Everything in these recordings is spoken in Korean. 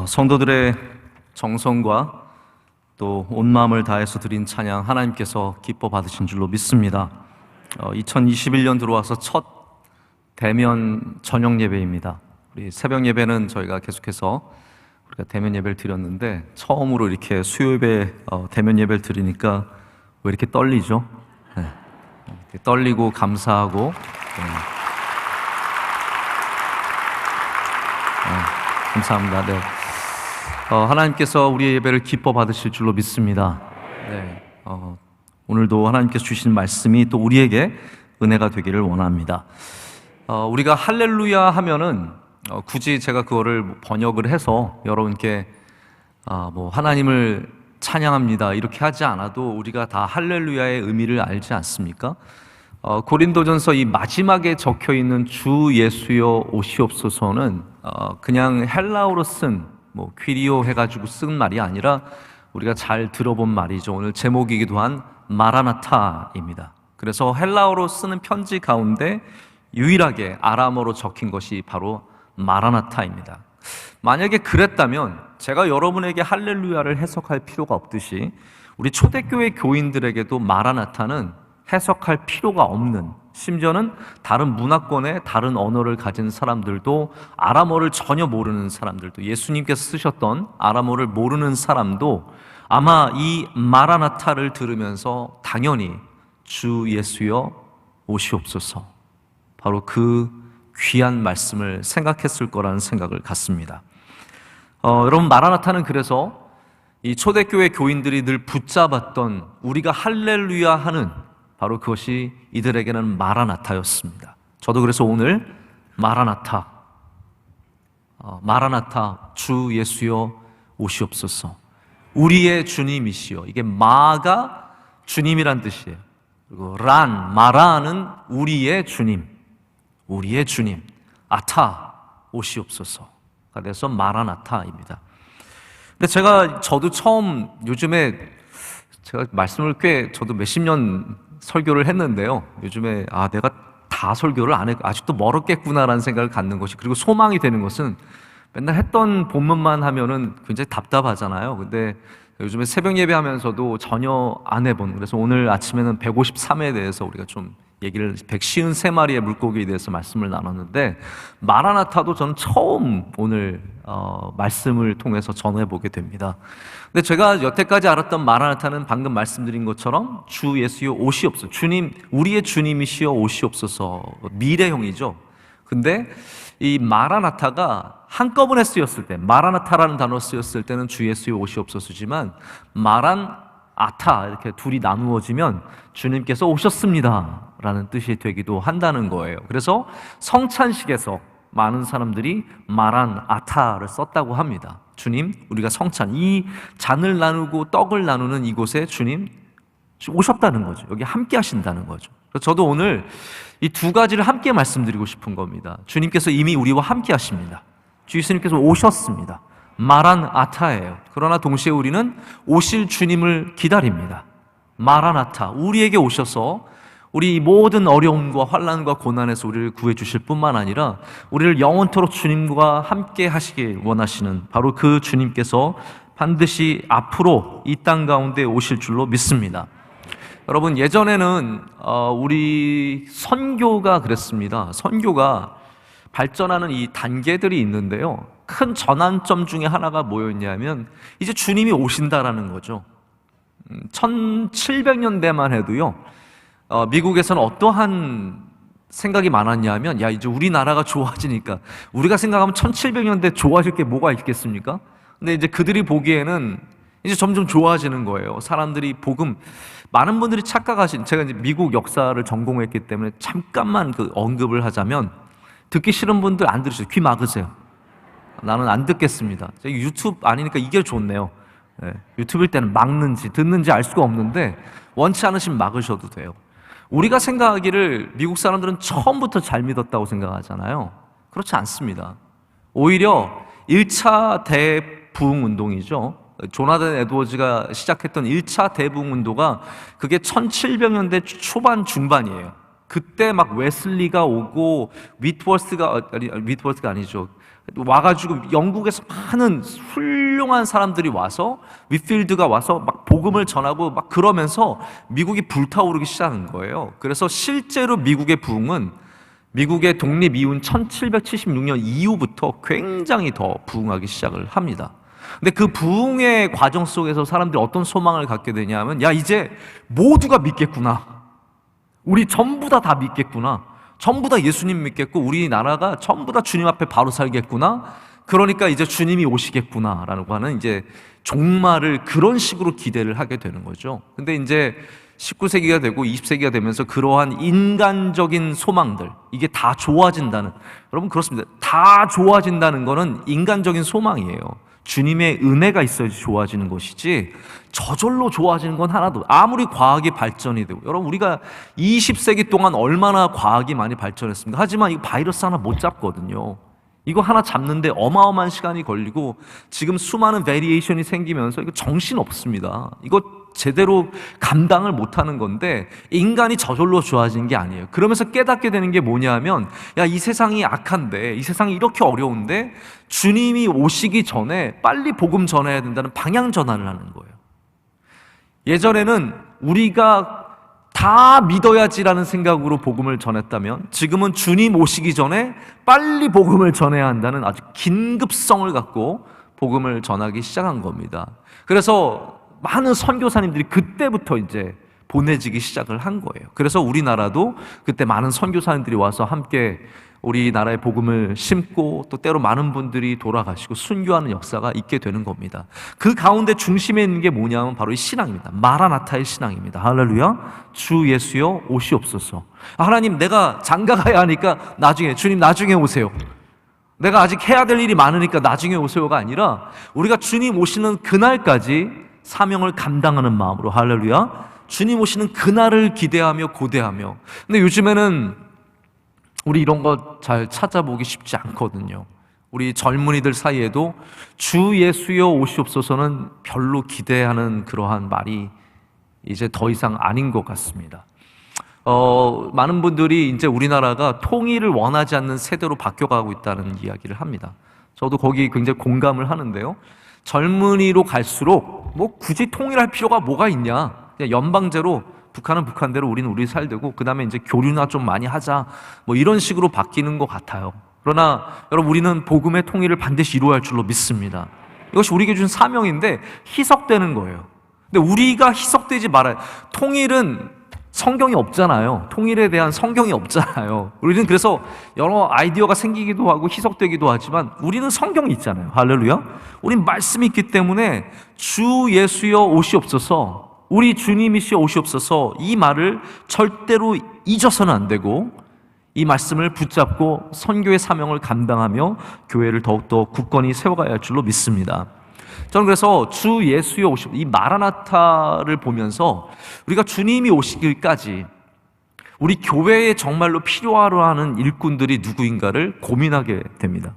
성도들의 정성과 또 온 마음을 다해서 드린 찬양 하나님께서 기뻐 받으신 줄로 믿습니다. 2021년 들어와서 첫 대면 저녁 예배입니다. 우리 새벽 예배는 저희가 계속해서 우리가 대면 예배를 드렸는데 처음으로 이렇게 수요 예배 대면 예배를 드리니까 왜 이렇게 떨리죠? 네. 이렇게 떨리고 감사하고 감사합니다. 네. 하나님께서 우리의 예배를 기뻐 받으실 줄로 믿습니다. 네. 오늘도 하나님께서 주신 말씀이 또 우리에게 은혜가 되기를 원합니다. 우리가 할렐루야 하면은 굳이 제가 그거를 번역을 해서 여러분께 하나님을 찬양합니다 이렇게 하지 않아도 우리가 다 할렐루야의 의미를 알지 않습니까? 고린도전서 이 마지막에 적혀 있는 주 예수여 오시옵소서는 그냥 헬라어로 쓴 퀴리오 해가지고 쓴 말이 아니라 우리가 잘 들어본 말이죠. 오늘 제목이기도 한 마라나타입니다. 그래서 헬라어로 쓰는 편지 가운데 유일하게 아람어로 적힌 것이 바로 마라나타입니다. 만약에 그랬다면 제가 여러분에게 할렐루야를 해석할 필요가 없듯이 우리 초대교회 교인들에게도 마라나타는 해석할 필요가 없는, 심지어는 다른 문화권의 다른 언어를 가진 사람들도, 아람어를 전혀 모르는 사람들도, 예수님께서 쓰셨던 아람어를 모르는 사람도 아마 이 마라나타를 들으면서 당연히 주 예수여 오시옵소서, 바로 그 귀한 말씀을 생각했을 거라는 생각을 갖습니다. 여러분, 마라나타는 그래서 이 초대교회 교인들이 늘 붙잡았던 우리가 할렐루야 하는 바로 그것이 이들에게는 마라나타였습니다. 저도 그래서 오늘 마라나타 주 예수여 오시옵소서, 우리의 주님이시여. 이게 마가 주님이란 뜻이에요. 그리고 마라는 우리의 주님, 아타 오시옵소서가 돼서 마라나타입니다. 근데 저도 처음 요즘에 제가 말씀을 저도 몇십 년 설교를 했는데요. 요즘에 내가 다 설교를 안 해, 아직도 멀었겠구나라는 생각을 갖는 것이, 그리고 소망이 되는 것은 맨날 했던 본문만 하면은 굉장히 답답하잖아요. 근데 요즘에 새벽 예배하면서도 전혀 안 해본, 그래서 오늘 아침에는 153회에 대해서 우리가 좀 얘기를, 153마리의 물고기에 대해서 말씀을 나눴는데, 마라나타도 저는 처음 오늘 말씀을 통해서 전해보게 됩니다. 근데 제가 여태까지 알았던 마라나타는 방금 말씀드린 것처럼 주 예수여 오시옵소서, 주님, 우리의 주님이시여 오시옵소서, 미래형이죠. 근데 이 마라나타가 한꺼번에 쓰였을 때, 마라나타라는 단어 쓰였을 때는 주 예수여 오시옵소서지만, 마란아타 이렇게 둘이 나누어지면 주님께서 오셨습니다 라는 뜻이 되기도 한다는 거예요. 그래서 성찬식에서 많은 사람들이 마란아타를 썼다고 합니다. 주님, 우리가 성찬, 이 잔을 나누고 떡을 나누는 이곳에 주님 오셨다는 거죠. 여기 함께 하신다는 거죠. 그래서 저도 오늘 이 두 가지를 함께 말씀드리고 싶은 겁니다. 주님께서 이미 우리와 함께 하십니다. 주 예수님께서 오셨습니다. 마란아타예요. 그러나 동시에 우리는 오실 주님을 기다립니다. 마라나타, 우리에게 오셔서 우리 모든 어려움과 환난과 고난에서 우리를 구해 주실 뿐만 아니라 우리를 영원토록 주님과 함께 하시길 원하시는 바로 그 주님께서 반드시 앞으로 이 땅 가운데 오실 줄로 믿습니다. 여러분, 예전에는 우리 선교가 그랬습니다. 선교가 발전하는 이 단계들이 있는데요, 큰 전환점 중에 하나가 뭐였냐면 이제 주님이 오신다라는 거죠. 1700년대만 해도요, 미국에서는 어떠한 생각이 많았냐면, 이제 우리나라가 좋아지니까, 우리가 생각하면 1700년대 좋아질 게 뭐가 있겠습니까? 근데 이제 그들이 보기에는 이제 점점 좋아지는 거예요. 사람들이 많은 분들이 착각하신, 제가 이제 미국 역사를 전공했기 때문에 잠깐만 그 언급을 하자면, 듣기 싫은 분들 안 들으세요. 귀 막으세요. 나는 안 듣겠습니다. 유튜브 아니니까 이게 좋네요. 유튜브일 때는 막는지 듣는지 알 수가 없는데, 원치 않으시면 막으셔도 돼요. 우리가 생각하기를 미국 사람들은 처음부터 잘 믿었다고 생각하잖아요. 그렇지 않습니다. 오히려 1차 대부흥운동이죠. 조나단 에드워즈가 시작했던 1차 대부흥운동가 그게 1700년대 초반 중반이에요. 그때 막 웨슬리가 오고 위트워스가 아니죠. 와가지고 영국에서 많은 훌륭한 사람들이 와서 윗필드가 와서 막 복음을 전하고 막 그러면서 미국이 불타오르기 시작한 거예요. 그래서 실제로 미국의 부흥은 미국의 독립 이후 1776년 이후부터 굉장히 더 부흥하기 시작을 합니다. 근데 그 부흥의 과정 속에서 사람들이 어떤 소망을 갖게 되냐면, 야, 이제 모두가 믿겠구나. 우리 전부 다 믿겠구나. 전부 다 예수님 믿겠고 우리나라가 전부 다 주님 앞에 바로 살겠구나. 그러니까 이제 주님이 오시겠구나라고 하는 이제 종말을 그런 식으로 기대를 하게 되는 거죠. 근데 이제 19세기가 되고 20세기가 되면서 그러한 인간적인 소망들, 이게 다 좋아진다는, 여러분 그렇습니다. 다 좋아진다는 거는 인간적인 소망이에요. 주님의 은혜가 있어야지 좋아지는 것이지 저절로 좋아지는 건 하나도. 아무리 과학이 발전이 되고, 여러분 우리가 20세기 동안 얼마나 과학이 많이 발전했습니까? 하지만 이 바이러스 하나 못 잡거든요. 이거 하나 잡는데 어마어마한 시간이 걸리고 지금 수많은 베리에이션이 생기면서 이거 정신 없습니다. 이거 제대로 감당을 못하는 건데 인간이 저절로 좋아지는 게 아니에요. 그러면서 깨닫게 되는 게 뭐냐면, 야, 이 세상이 악한데, 이 세상이 이렇게 어려운데 주님이 오시기 전에 빨리 복음 전해야 된다는 방향 전환을 하는 거예요. 예전에는 우리가 다 믿어야지라는 생각으로 복음을 전했다면 지금은 주님 오시기 전에 빨리 복음을 전해야 한다는 아주 긴급성을 갖고 복음을 전하기 시작한 겁니다. 그래서 많은 선교사님들이 그때부터 이제 보내지기 시작을 한 거예요. 그래서 우리나라도 그때 많은 선교사님들이 와서 함께 우리나라의 복음을 심고 또 때로 많은 분들이 돌아가시고 순교하는 역사가 있게 되는 겁니다. 그 가운데 중심에 있는 게 뭐냐면 바로 이 신앙입니다. 마라나타의 신앙입니다. 할렐루야. 주 예수여 오시옵소서. 하나님, 내가 장가 가야 하니까 나중에, 주님 나중에 오세요. 내가 아직 해야 될 일이 많으니까 나중에 오세요가 아니라 우리가 주님 오시는 그날까지 사명을 감당하는 마음으로, 할렐루야, 주님 오시는 그날을 기대하며 고대하며. 근데 요즘에는 우리 이런 거 잘 찾아보기 쉽지 않거든요. 우리 젊은이들 사이에도 주 예수여 오시옵소서는 별로 기대하는 그러한 말이 이제 더 이상 아닌 것 같습니다. 많은 분들이 이제 우리나라가 통일을 원하지 않는 세대로 바뀌어가고 있다는 이야기를 합니다. 저도 거기 굉장히 공감을 하는데요. 젊은이로 갈수록 뭐 굳이 통일할 필요가 뭐가 있냐, 그냥 연방제로, 북한은 북한대로 우리는 우리 살되고 그 다음에 이제 교류나 좀 많이 하자, 뭐 이런 식으로 바뀌는 것 같아요. 그러나 여러분, 우리는 복음의 통일을 반드시 이루어야 할 줄로 믿습니다. 이것이 우리에게 준 사명인데 희석되는 거예요. 근데 우리가 희석되지 말아요. 통일은 성경이 없잖아요. 통일에 대한 성경이 없잖아요. 우리는 그래서 여러 아이디어가 생기기도 하고 희석되기도 하지만 우리는 성경이 있잖아요. 할렐루야. 우린 말씀이 있기 때문에 주 예수여 오시옵소서, 우리 주님이시여 오시옵소서, 이 말을 절대로 잊어서는 안 되고 이 말씀을 붙잡고 선교의 사명을 감당하며 교회를 더욱더 굳건히 세워가야 할 줄로 믿습니다. 저는 그래서 주 예수여 오시옵소서, 이 마라나타를 보면서 우리가 주님이 오시기까지 우리 교회에 정말로 필요하러 하는 일꾼들이 누구인가를 고민하게 됩니다.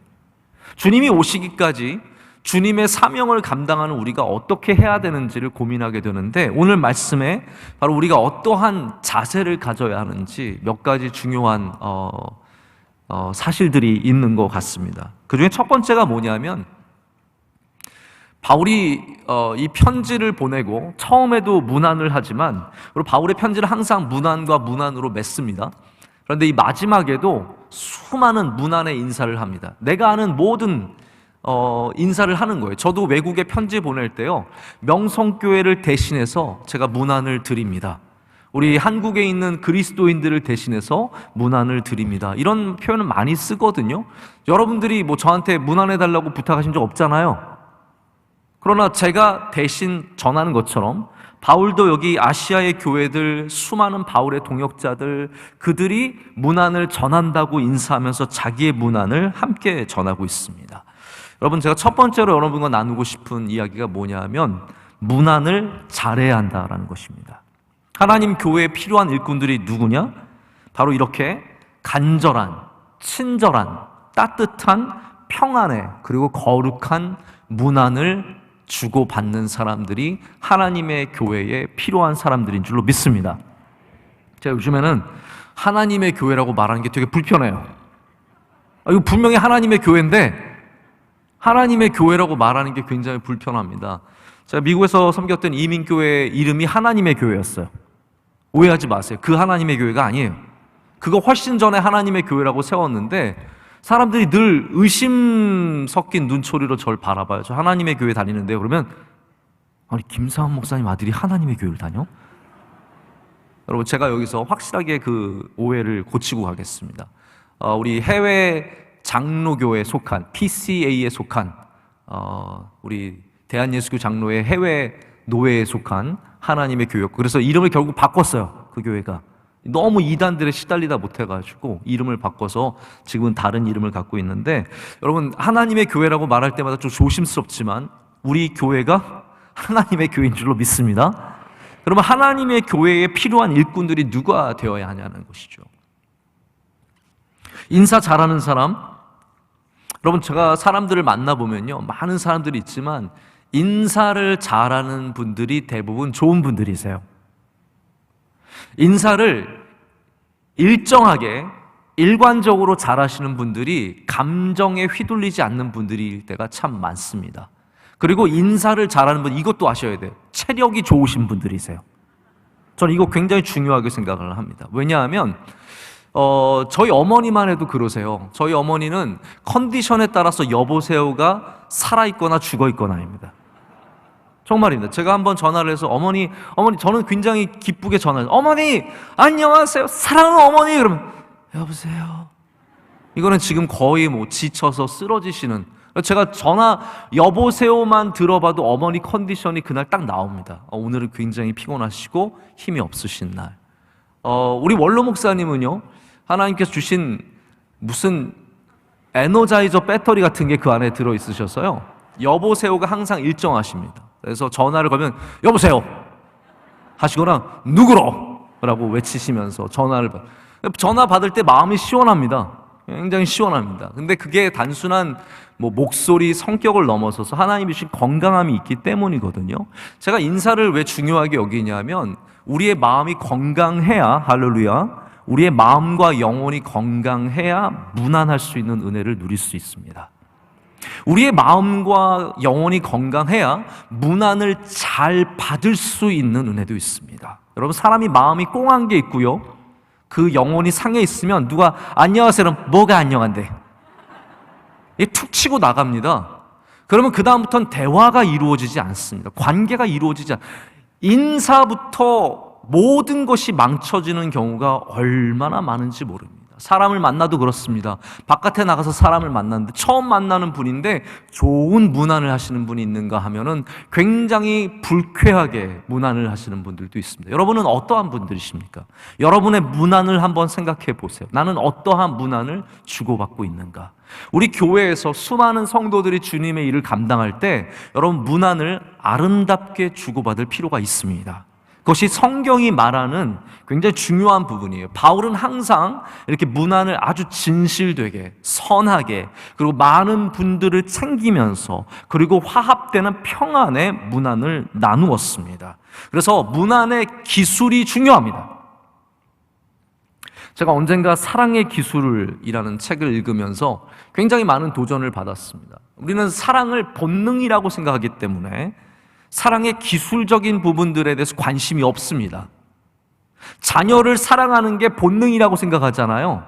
주님이 오시기까지 주님의 사명을 감당하는 우리가 어떻게 해야 되는지를 고민하게 되는데, 오늘 말씀에 바로 우리가 어떠한 자세를 가져야 하는지 몇 가지 중요한 사실들이 있는 것 같습니다. 그 중에 첫 번째가 뭐냐면, 바울이 이 편지를 보내고 처음에도 문안을 하지만, 그리고 바울의 편지를 항상 문안과 문안으로 맺습니다. 그런데 이 마지막에도 수많은 문안의 인사를 합니다. 내가 아는 모든 인사를 하는 거예요. 저도 외국에 편지 보낼 때요, 명성교회를 대신해서 제가 문안을 드립니다. 우리 한국에 있는 그리스도인들을 대신해서 문안을 드립니다. 이런 표현을 많이 쓰거든요. 여러분들이 뭐 저한테 문안해달라고 부탁하신 적 없잖아요. 그러나 제가 대신 전하는 것처럼 바울도 여기 아시아의 교회들, 수많은 바울의 동역자들, 그들이 문안을 전한다고 인사하면서 자기의 문안을 함께 전하고 있습니다. 여러분, 제가 첫 번째로 여러분과 나누고 싶은 이야기가 뭐냐면 문안을 잘해야 한다라는 것입니다. 하나님 교회에 필요한 일꾼들이 누구냐? 바로 이렇게 간절한, 친절한, 따뜻한, 평안의, 그리고 거룩한 문안을 주고받는 사람들이 하나님의 교회에 필요한 사람들인 줄로 믿습니다. 제가 요즘에는 하나님의 교회라고 말하는 게 되게 불편해요. 이거 분명히 하나님의 교회인데 하나님의 교회라고 말하는 게 굉장히 불편합니다. 제가 미국에서 섬겼던 이민교회 이름이 하나님의 교회였어요. 오해하지 마세요. 그 하나님의 교회가 아니에요. 그거 훨씬 전에 하나님의 교회라고 세웠는데 사람들이 늘 의심 섞인 눈초리로 저를 바라봐요. 저 하나님의 교회 다니는데요. 그러면 아니 김사한 목사님 아들이 하나님의 교회를 다녀? 여러분 제가 여기서 확실하게 그 오해를 고치고 가겠습니다. 우리 해외 장로교에 속한 PCA에 속한 우리 대한예수교 장로의 해외 노회에 속한 하나님의 교회였고 그래서 이름을 결국 바꿨어요. 그 교회가 너무 이단들에 시달리다 못해가지고 이름을 바꿔서 지금은 다른 이름을 갖고 있는데 여러분 하나님의 교회라고 말할 때마다 좀 조심스럽지만 우리 교회가 하나님의 교회인 줄로 믿습니다. 그러면 하나님의 교회에 필요한 일꾼들이 누가 되어야 하냐는 것이죠. 인사 잘하는 사람, 여러분 제가 사람들을 만나보면요 많은 사람들이 있지만 인사를 잘하는 분들이 대부분 좋은 분들이세요. 인사를 일정하게 일관적으로 잘하시는 분들이 감정에 휘둘리지 않는 분들일 때가 참 많습니다. 그리고 인사를 잘하는 분, 이것도 아셔야 돼요. 체력이 좋으신 분들이세요. 저는 이거 굉장히 중요하게 생각을 합니다. 왜냐하면 저희 어머니만 해도 그러세요. 저희 어머니는 컨디션에 따라서 여보세요가 살아있거나 죽어있거나입니다. 정말입니다. 제가 한번 전화를 해서 어머니 저는 굉장히 기쁘게 전화를 어머니 안녕하세요 사랑하는 어머니 그러면 여보세요. 이거는 지금 거의 뭐 지쳐서 쓰러지시는, 제가 전화 여보세요만 들어봐도 어머니 컨디션이 그날 딱 나옵니다. 오늘은 굉장히 피곤하시고 힘이 없으신 날. 우리 원로 목사님은요 하나님께서 주신 무슨 에너자이저 배터리 같은 게 그 안에 들어있으셔서요 여보세요가 항상 일정하십니다. 그래서 전화를 걸면 여보세요 하시거나 누구로? 라고 외치시면서 전화 받을 때 마음이 시원합니다. 굉장히 시원합니다. 근데 그게 단순한 뭐 목소리, 성격을 넘어서서 하나님이 주신 건강함이 있기 때문이거든요. 제가 인사를 왜 중요하게 여기냐면 우리의 마음이 건강해야, 할렐루야, 우리의 마음과 영혼이 건강해야 무난할 수 있는 은혜를 누릴 수 있습니다. 우리의 마음과 영혼이 건강해야 문안을 잘 받을 수 있는 은혜도 있습니다. 여러분 사람이 마음이 꽁한 게 있고요 그 영혼이 상해 있으면 누가 안녕하세요 그럼 뭐가 안녕한데 이게 툭 치고 나갑니다. 그러면 그 다음부터는 대화가 이루어지지 않습니다. 관계가 이루어지지 인사부터 모든 것이 망쳐지는 경우가 얼마나 많은지 모릅니다. 사람을 만나도 그렇습니다. 바깥에 나가서 사람을 만났는데 처음 만나는 분인데 좋은 문안을 하시는 분이 있는가 하면은 굉장히 불쾌하게 문안을 하시는 분들도 있습니다. 여러분은 어떠한 분들이십니까? 여러분의 문안을 한번 생각해 보세요. 나는 어떠한 문안을 주고받고 있는가? 우리 교회에서 수많은 성도들이 주님의 일을 감당할 때 여러분 문안을 아름답게 주고받을 필요가 있습니다. 그것이 성경이 말하는 굉장히 중요한 부분이에요. 바울은 항상 이렇게 문안을 아주 진실되게, 선하게, 그리고 많은 분들을 챙기면서, 그리고 화합되는 평안의 문안을 나누었습니다. 그래서 문안의 기술이 중요합니다. 제가 언젠가 사랑의 기술이라는 책을 읽으면서 굉장히 많은 도전을 받았습니다. 우리는 사랑을 본능이라고 생각하기 때문에 사랑의 기술적인 부분들에 대해서 관심이 없습니다. 자녀를 사랑하는 게 본능이라고 생각하잖아요.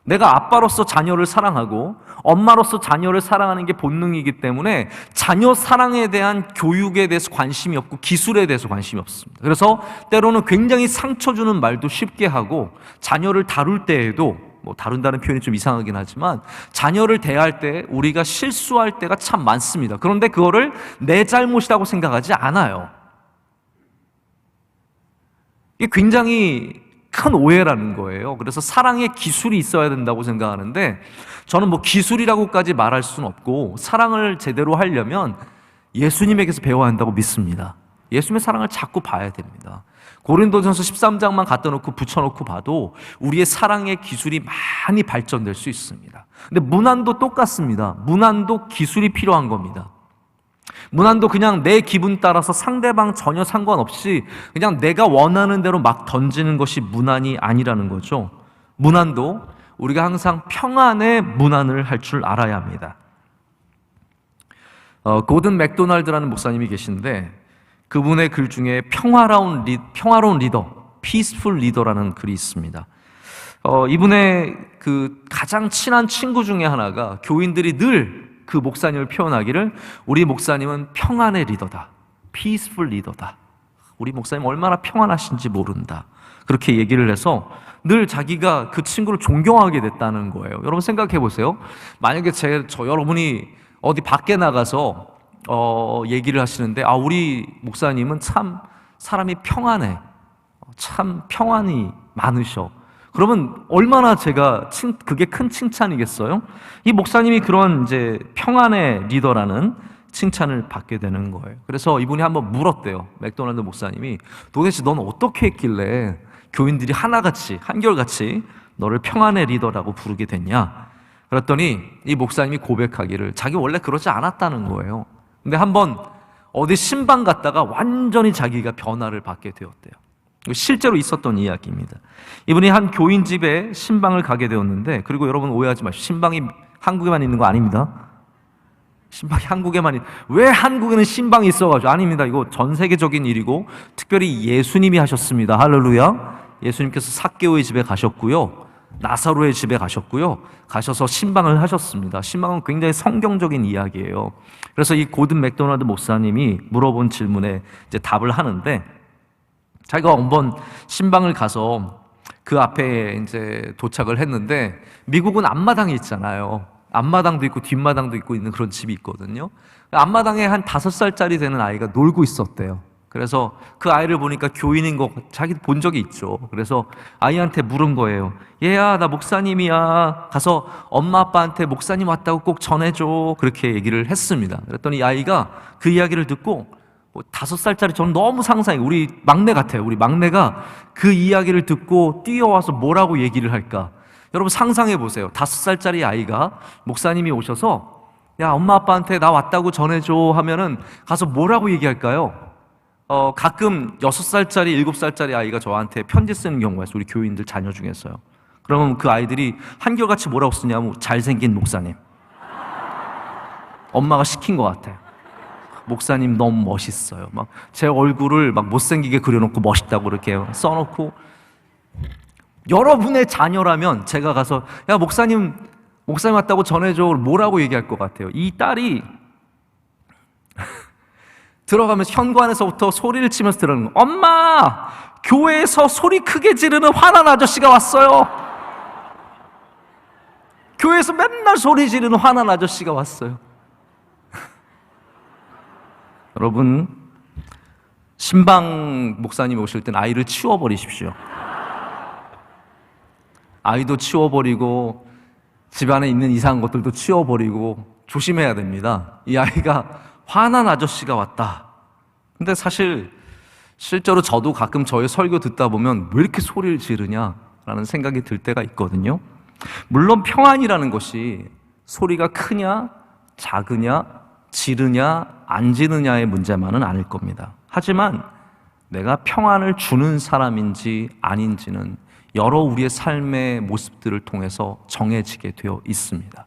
내가 아빠로서 자녀를 사랑하고 엄마로서 자녀를 사랑하는 게 본능이기 때문에 자녀 사랑에 대한 교육에 대해서 관심이 없고 기술에 대해서 관심이 없습니다. 그래서 때로는 굉장히 상처 주는 말도 쉽게 하고 자녀를 다룰 때에도 다룬다는 표현이 좀 이상하긴 하지만 자녀를 대할 때 우리가 실수할 때가 참 많습니다. 그런데 그거를 내 잘못이라고 생각하지 않아요. 이게 굉장히 큰 오해라는 거예요. 그래서 사랑의 기술이 있어야 된다고 생각하는데 저는 기술이라고까지 말할 수는 없고 사랑을 제대로 하려면 예수님에게서 배워야 한다고 믿습니다. 예수님의 사랑을 자꾸 봐야 됩니다. 고린도전서 13장만 갖다 놓고 붙여놓고 봐도 우리의 사랑의 기술이 많이 발전될 수 있습니다. 근데 문안도 똑같습니다. 문안도 기술이 필요한 겁니다. 문안도 그냥 내 기분 따라서 상대방 전혀 상관없이 그냥 내가 원하는 대로 막 던지는 것이 문안이 아니라는 거죠. 문안도 우리가 항상 평안의 문안을 할 줄 알아야 합니다. 고든 맥도날드라는 목사님이 계신데 그분의 글 중에 평화로운 리더, 피스풀 리더라는 글이 있습니다. 이분의 그 가장 친한 친구 중에 하나가 교인들이 늘 그 목사님을 표현하기를 우리 목사님은 평안의 리더다, 피스풀 리더다. 우리 목사님 얼마나 평안하신지 모른다. 그렇게 얘기를 해서 늘 자기가 그 친구를 존경하게 됐다는 거예요. 여러분 생각해 보세요. 만약에 여러분이 어디 밖에 나가서 얘기를 하시는데 우리 목사님은 참 사람이 평안해, 참 평안이 많으셔. 그러면 얼마나 그게 큰 칭찬이겠어요? 이 목사님이 그런 이제 평안의 리더라는 칭찬을 받게 되는 거예요. 그래서 이분이 한번 물었대요. 맥도날드 목사님이 도대체 넌 어떻게 했길래 교인들이 하나같이 한결같이 너를 평안의 리더라고 부르게 됐냐? 그랬더니 이 목사님이 고백하기를 자기 원래 그러지 않았다는 거예요. 근데 한번 어디 신방 갔다가 완전히 자기가 변화를 받게 되었대요. 실제로 있었던 이야기입니다. 이분이 한 교인 집에 신방을 가게 되었는데, 그리고 여러분 오해하지 마시고, 신방이 한국에만 있는 거 아닙니다. 신방이 한국에만 왜 한국에는 신방이 있어가지고? 아닙니다. 이거 전 세계적인 일이고 특별히 예수님이 하셨습니다. 할렐루야. 예수님께서 삭개오의 집에 가셨고요, 나사로의 집에 가셔서 신방을 하셨습니다. 신방은 굉장히 성경적인 이야기예요. 그래서 이 고든 맥도날드 목사님이 물어본 질문에 이제 답을 하는데, 자기가 한번 신방을 가서 그 앞에 이제 도착을 했는데, 미국은 앞마당이 있잖아요. 앞마당도 있고 뒷마당도 있고 있는 그런 집이 있거든요. 앞마당에 한 5살짜리 되는 아이가 놀고 있었대요. 그래서 그 아이를 보니까 교인인 거 자기도 본 적이 있죠. 그래서 아이한테 물은 거예요. 얘야, 나 목사님이야. 가서 엄마 아빠한테 목사님 왔다고 꼭 전해줘. 그렇게 얘기를 했습니다. 그랬더니 아이가 그 이야기를 듣고 5살짜리, 저는 너무 상상이, 우리 막내 같아요. 우리 막내가 그 이야기를 듣고 뛰어와서 뭐라고 얘기를 할까? 여러분 상상해 보세요. 5살짜리 아이가 목사님이 오셔서 야, 엄마 아빠한테 나 왔다고 전해줘 하면은 가서 뭐라고 얘기할까요? 가끔 6살짜리, 7살짜리 아이가 저한테 편지 쓰는 경우가 있어요. 우리 교인들 자녀 중에서요. 그러면 그 아이들이 한결같이 뭐라고 쓰냐면 잘생긴 목사님. 엄마가 시킨 것 같아요. 목사님 너무 멋있어요. 막 제 얼굴을 막 못생기게 그려놓고 멋있다고 이렇게 써놓고. 여러분의 자녀라면 제가 가서 야, 목사님 왔다고 전해줘 뭐라고 얘기할 것 같아요? 이 딸이 들어가면서 현관에서부터 소리를 치면서 들어가는 거예요. 엄마! 교회에서 소리 크게 지르는 화난 아저씨가 왔어요. 교회에서 맨날 소리 지르는 화난 아저씨가 왔어요. 여러분, 신방 목사님이 오실 땐 아이를 치워버리십시오. 아이도 치워버리고 집안에 있는 이상한 것들도 치워버리고 조심해야 됩니다. 이 아이가 화난 아저씨가 왔다. 근데 사실 실제로 저도 가끔 저의 설교 듣다 보면 왜 이렇게 소리를 지르냐라는 생각이 들 때가 있거든요. 물론 평안이라는 것이 소리가 크냐 작으냐 지르냐 안 지르냐의 문제만은 아닐 겁니다. 하지만 내가 평안을 주는 사람인지 아닌지는 여러 우리의 삶의 모습들을 통해서 정해지게 되어 있습니다.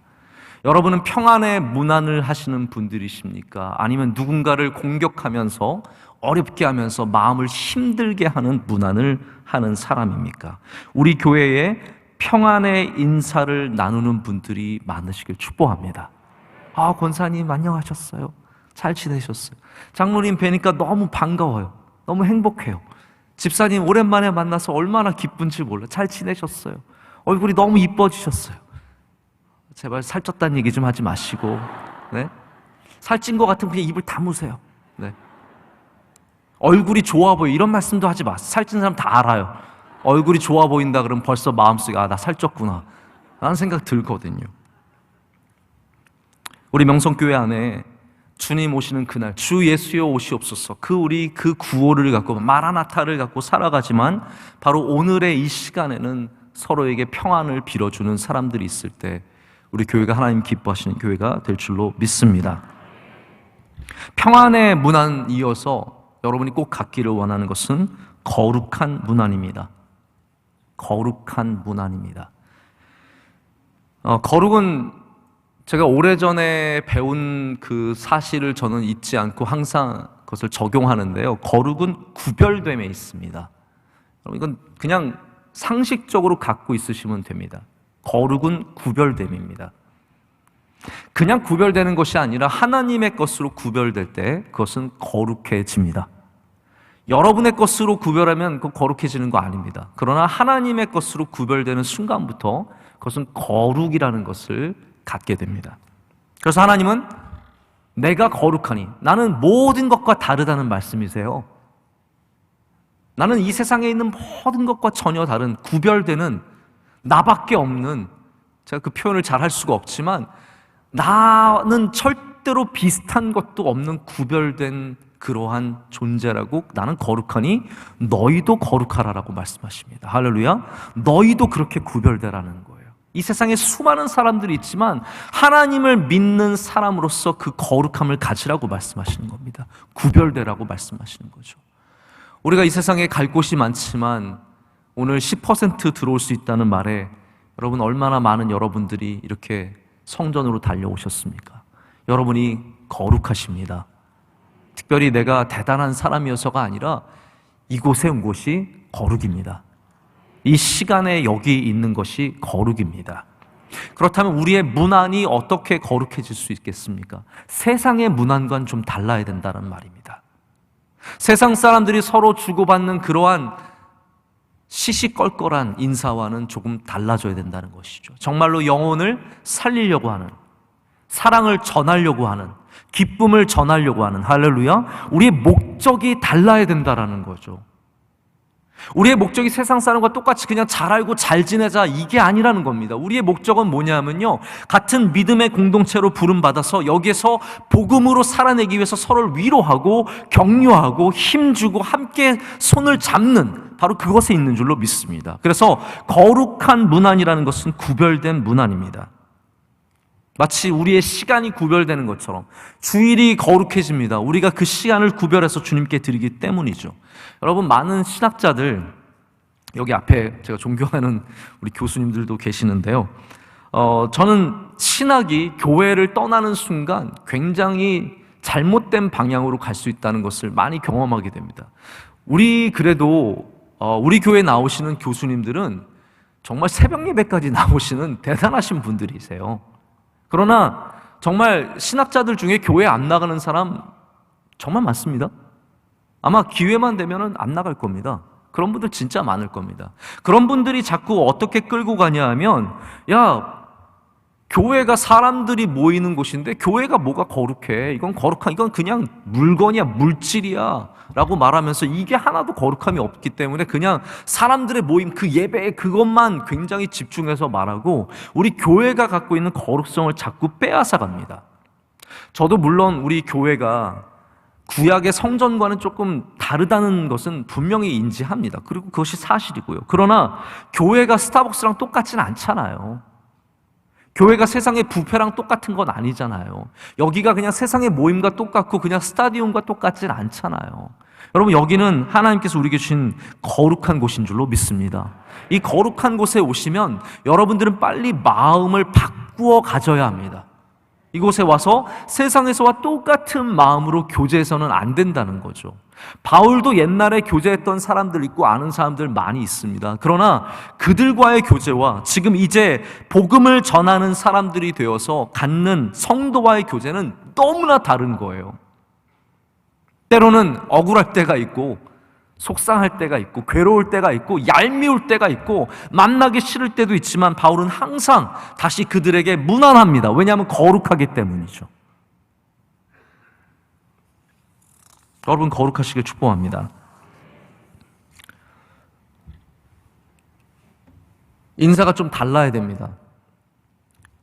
여러분은 평안의 문안을 하시는 분들이십니까? 아니면 누군가를 공격하면서 어렵게 하면서 마음을 힘들게 하는 문안을 하는 사람입니까? 우리 교회에 평안의 인사를 나누는 분들이 많으시길 축복합니다. 권사님 안녕하셨어요? 잘 지내셨어요? 장로님 뵈니까 너무 반가워요. 너무 행복해요. 집사님 오랜만에 만나서 얼마나 기쁜지 몰라. 잘 지내셨어요? 얼굴이 너무 이뻐지셨어요. 제발 살쪘다는 얘기 좀 하지 마시고, 네? 살찐 것 같으면 그냥 입을 다무세요. 네. 얼굴이 좋아 보여 이런 말씀도 하지 마세요. 살찐 사람 다 알아요. 얼굴이 좋아 보인다 그러면 벌써 마음속에 나 살쪘구나 라는 생각 들거든요. 우리 명성교회 안에 주님 오시는 그날 주 예수여 오시옵소서, 우리 그 구호를 갖고 마라나타를 갖고 살아가지만 바로 오늘의 이 시간에는 서로에게 평안을 빌어주는 사람들이 있을 때 우리 교회가 하나님 기뻐하시는 교회가 될 줄로 믿습니다. 평안의 문안 이어서 여러분이 꼭 갖기를 원하는 것은 거룩한 문안입니다. 거룩한 문안입니다. 거룩은 제가 오래전에 배운 그 사실을 저는 잊지 않고 항상 그것을 적용하는데요. 거룩은 구별됨에 있습니다. 이건 그냥 상식적으로 갖고 있으시면 됩니다. 거룩은 구별됨입니다. 그냥 구별되는 것이 아니라 하나님의 것으로 구별될 때 그것은 거룩해집니다. 여러분의 것으로 구별하면 그 거룩해지는 거 아닙니다. 그러나 하나님의 것으로 구별되는 순간부터 그것은 거룩이라는 것을 갖게 됩니다. 그래서 하나님은 내가 거룩하니, 나는 모든 것과 다르다는 말씀이세요. 나는 이 세상에 있는 모든 것과 전혀 다른, 구별되는, 나밖에 없는, 제가 그 표현을 잘 할 수가 없지만 나는 절대로 비슷한 것도 없는 구별된 그러한 존재라고, 나는 거룩하니 너희도 거룩하라라고 말씀하십니다. 할렐루야. 너희도 그렇게 구별되라는 거예요. 이 세상에 수많은 사람들이 있지만 하나님을 믿는 사람으로서 그 거룩함을 가지라고 말씀하시는 겁니다. 구별되라고 말씀하시는 거죠. 우리가 이 세상에 갈 곳이 많지만 오늘 10% 들어올 수 있다는 말에 여러분, 얼마나 많은 여러분들이 이렇게 성전으로 달려오셨습니까? 여러분이 거룩하십니다. 특별히 내가 대단한 사람이어서가 아니라 이곳에 온 곳이 거룩입니다. 이 시간에 여기 있는 것이 거룩입니다. 그렇다면 우리의 문안이 어떻게 거룩해질 수 있겠습니까? 세상의 문안과는 좀 달라야 된다는 말입니다. 세상 사람들이 서로 주고받는 그러한 시시껄껄한 인사와는 조금 달라져야 된다는 것이죠. 정말로 영혼을 살리려고 하는, 사랑을 전하려고 하는, 기쁨을 전하려고 하는, 할렐루야, 우리의 목적이 달라야 된다는 거죠. 우리의 목적이 세상 사람과 똑같이 그냥 잘 알고 잘 지내자, 이게 아니라는 겁니다. 우리의 목적은 뭐냐면요, 같은 믿음의 공동체로 부름받아서 여기에서 복음으로 살아내기 위해서 서로를 위로하고 격려하고 힘주고 함께 손을 잡는, 바로 그것에 있는 줄로 믿습니다. 그래서 거룩한 문안이라는 것은 구별된 문안입니다. 마치 우리의 시간이 구별되는 것처럼 주일이 거룩해집니다. 우리가 그 시간을 구별해서 주님께 드리기 때문이죠. 여러분, 많은 신학자들, 여기 앞에 제가 존경하는 우리 교수님들도 계시는데요, 저는 신학이 교회를 떠나는 순간 굉장히 잘못된 방향으로 갈 수 있다는 것을 많이 경험하게 됩니다. 우리 교회에 나오시는 교수님들은 정말 새벽 예배까지 나오시는 대단하신 분들이세요. 그러나 정말 신학자들 중에 교회 안 나가는 사람 정말 많습니다. 아마 기회만 되면 안 나갈 겁니다. 그런 분들 진짜 많을 겁니다. 그런 분들이 자꾸 어떻게 끌고 가냐 하면, 야, 교회가 사람들이 모이는 곳인데 교회가 뭐가 거룩해, 이건 그냥 물건이야, 물질이야 라고 말하면서 이게 하나도 거룩함이 없기 때문에 그냥 사람들의 모임, 그 예배에 그것만 굉장히 집중해서 말하고 우리 교회가 갖고 있는 거룩성을 자꾸 빼앗아 갑니다. 저도 물론 우리 교회가 구약의 성전과는 조금 다르다는 것은 분명히 인지합니다. 그리고 그것이 사실이고요. 그러나 교회가 스타벅스랑 똑같지는 않잖아요. 교회가 세상의 뷔페랑 똑같은 건 아니잖아요. 여기가 그냥 세상의 모임과 똑같고 그냥 스타디움과 똑같진 않잖아요. 여러분, 여기는 하나님께서 우리에게 주신 거룩한 곳인 줄로 믿습니다. 이 거룩한 곳에 오시면 여러분들은 빨리 마음을 바꾸어 가져야 합니다. 이곳에 와서 세상에서와 똑같은 마음으로 교제해서는 안 된다는 거죠. 바울도 옛날에 교제했던 사람들 있고 아는 사람들 많이 있습니다. 그러나 그들과의 교제와 지금 이제 복음을 전하는 사람들이 되어서 갖는 성도와의 교제는 너무나 다른 거예요. 때로는 억울할 때가 있고 속상할 때가 있고 괴로울 때가 있고 얄미울 때가 있고 만나기 싫을 때도 있지만 바울은 항상 다시 그들에게 문안합니다. 왜냐하면 거룩하기 때문이죠. 여러분, 거룩하시길 축복합니다. 인사가 좀 달라야 됩니다.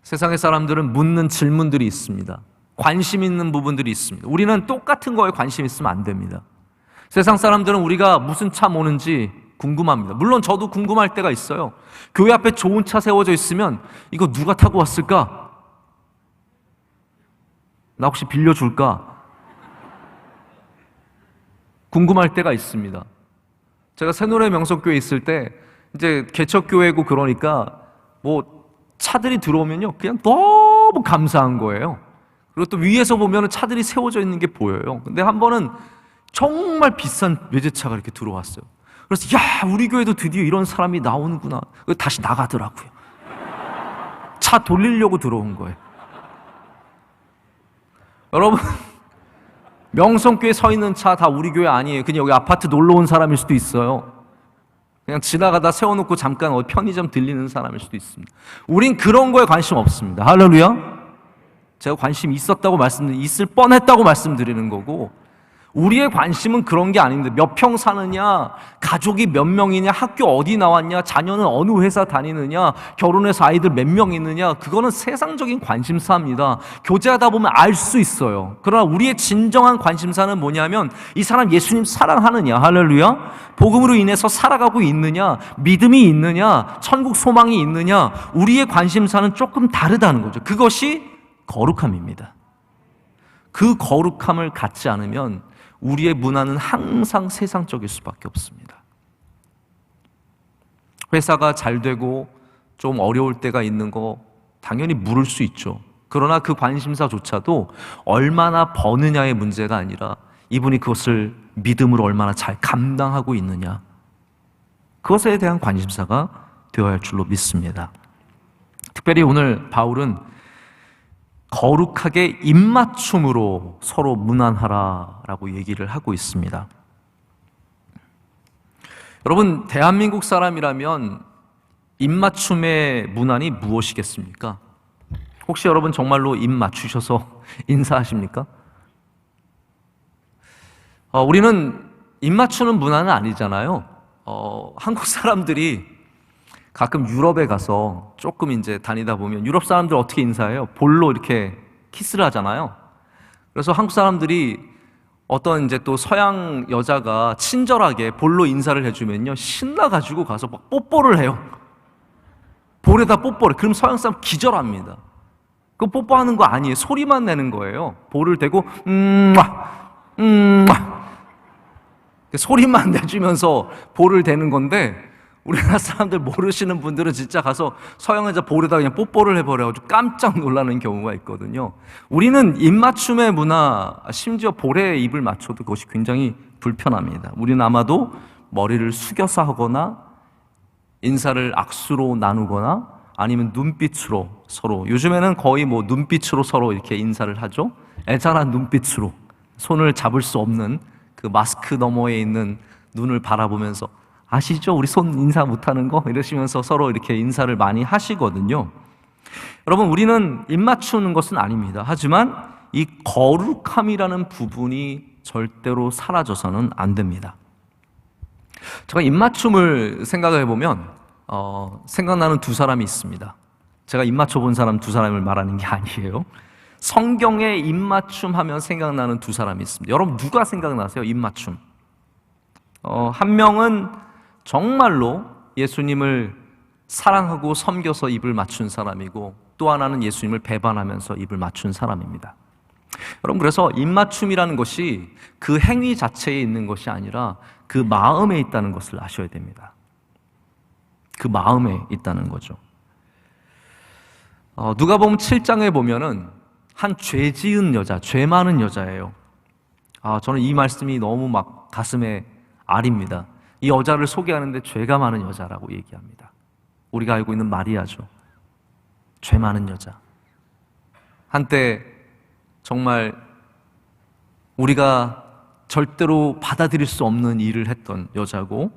세상의 사람들은 묻는 질문들이 있습니다. 관심 있는 부분들이 있습니다. 우리는 똑같은 거에 관심 있으면 안 됩니다. 세상 사람들은 우리가 무슨 차 모는지 궁금합니다. 물론 저도 궁금할 때가 있어요. 교회 앞에 좋은 차 세워져 있으면 이거 누가 타고 왔을까? 나 혹시 빌려줄까? 궁금할 때가 있습니다. 제가 새노래 명성교회에 있을 때 이제 개척교회고 그러니까 뭐 차들이 들어오면요 그냥 너무 너무 감사한 거예요. 그리고 또 위에서 보면 차들이 세워져 있는 게 보여요. 근데 한 번은 정말 비싼 외제차가 이렇게 들어왔어요. 그래서 야, 우리 교회도 드디어 이런 사람이 나오는구나. 다시 나가더라고요. 차 돌리려고 들어온 거예요. 여러분, 명성교회 서 있는 차 다 우리 교회 아니에요. 그냥 여기 아파트 놀러 온 사람일 수도 있어요. 그냥 지나가다 세워놓고 잠깐 어디 편의점 들리는 사람일 수도 있습니다. 우린 그런 거에 관심 없습니다. 할렐루야. 제가 관심 있었다고 있을 뻔했다고 말씀드리는 거고, 우리의 관심은 그런 게 아닌데 몇 평 사느냐, 가족이 몇 명이냐, 학교 어디 나왔냐, 자녀는 어느 회사 다니느냐, 결혼해서 아이들 몇 명 있느냐, 그거는 세상적인 관심사입니다. 교제하다 보면 알 수 있어요. 그러나 우리의 진정한 관심사는 뭐냐면 이 사람 예수님 사랑하느냐, 할렐루야, 복음으로 인해서 살아가고 있느냐, 믿음이 있느냐, 천국 소망이 있느냐, 우리의 관심사는 조금 다르다는 거죠. 그것이 거룩함입니다. 그 거룩함을 갖지 않으면 우리의 문화는 항상 세상적일 수밖에 없습니다. 회사가 잘 되고 좀 어려울 때가 있는 거 당연히 물을 수 있죠. 그러나 그 관심사조차도 얼마나 버느냐의 문제가 아니라 이분이 그것을 믿음으로 얼마나 잘 감당하고 있느냐, 그것에 대한 관심사가 되어야 할 줄로 믿습니다. 특별히 오늘 바울은 거룩하게 입맞춤으로 서로 문안하라라고 얘기를 하고 있습니다. 여러분, 대한민국 사람이라면 입맞춤의 문안이 무엇이겠습니까? 혹시 여러분 정말로 입 맞추셔서 인사하십니까? 우리는 입 맞추는 문화는 아니잖아요. 한국 사람들이 가끔 유럽에 가서 조금 이제 다니다 보면 유럽 사람들 어떻게 인사해요? 볼로 이렇게 키스를 하잖아요. 그래서 한국 사람들이 어떤 이제 또 서양 여자가 친절하게 볼로 인사를 해주면요, 신나가지고 가서 막 뽀뽀를 해요. 볼에다 뽀뽀를. 그럼 서양 사람 기절합니다. 그 뽀뽀하는 거 아니에요. 소리만 내는 거예요. 볼을 대고 소리만 내주면서 볼을 대는 건데, 우리나라 사람들 모르시는 분들은 진짜 가서 서양 여자 볼에다 그냥 뽀뽀를 해버려가지고 깜짝 놀라는 경우가 있거든요. 우리는 입맞춤의 문화, 심지어 볼에 입을 맞춰도 그것이 굉장히 불편합니다. 우리는 아마도 머리를 숙여서 하거나 인사를 악수로 나누거나 아니면 눈빛으로 서로, 요즘에는 거의 뭐 눈빛으로 서로 이렇게 인사를 하죠. 애잔한 눈빛으로, 손을 잡을 수 없는 그 마스크 너머에 있는 눈을 바라보면서, 아시죠? 우리 손 인사 못하는 거? 이러시면서 서로 이렇게 인사를 많이 하시거든요. 여러분, 우리는 입 맞추는 것은 아닙니다. 하지만 이 거룩함이라는 부분이 절대로 사라져서는 안 됩니다. 제가 입 맞춤을 생각해 보면 생각나는 두 사람이 있습니다. 제가 입 맞춰 본 사람 두 사람을 말하는 게 아니에요. 성경에 입 맞춤 하면 생각나는 두 사람이 있습니다. 여러분, 누가 생각나세요? 입 맞춤. 한 명은 정말로 예수님을 사랑하고 섬겨서 입을 맞춘 사람이고, 또 하나는 예수님을 배반하면서 입을 맞춘 사람입니다. 여러분, 그래서 입맞춤이라는 것이 그 행위 자체에 있는 것이 아니라 그 마음에 있다는 것을 아셔야 됩니다. 그 마음에 있다는 거죠. 누가복음 7장에 보면은 한 죄 지은 여자, 죄 많은 여자예요. 저는 이 말씀이 너무 막 가슴에 아립니다. 이 여자를 소개하는데 죄가 많은 여자라고 얘기합니다. 우리가 알고 있는 마리아죠. 죄 많은 여자. 한때 정말 우리가 절대로 받아들일 수 없는 일을 했던 여자고,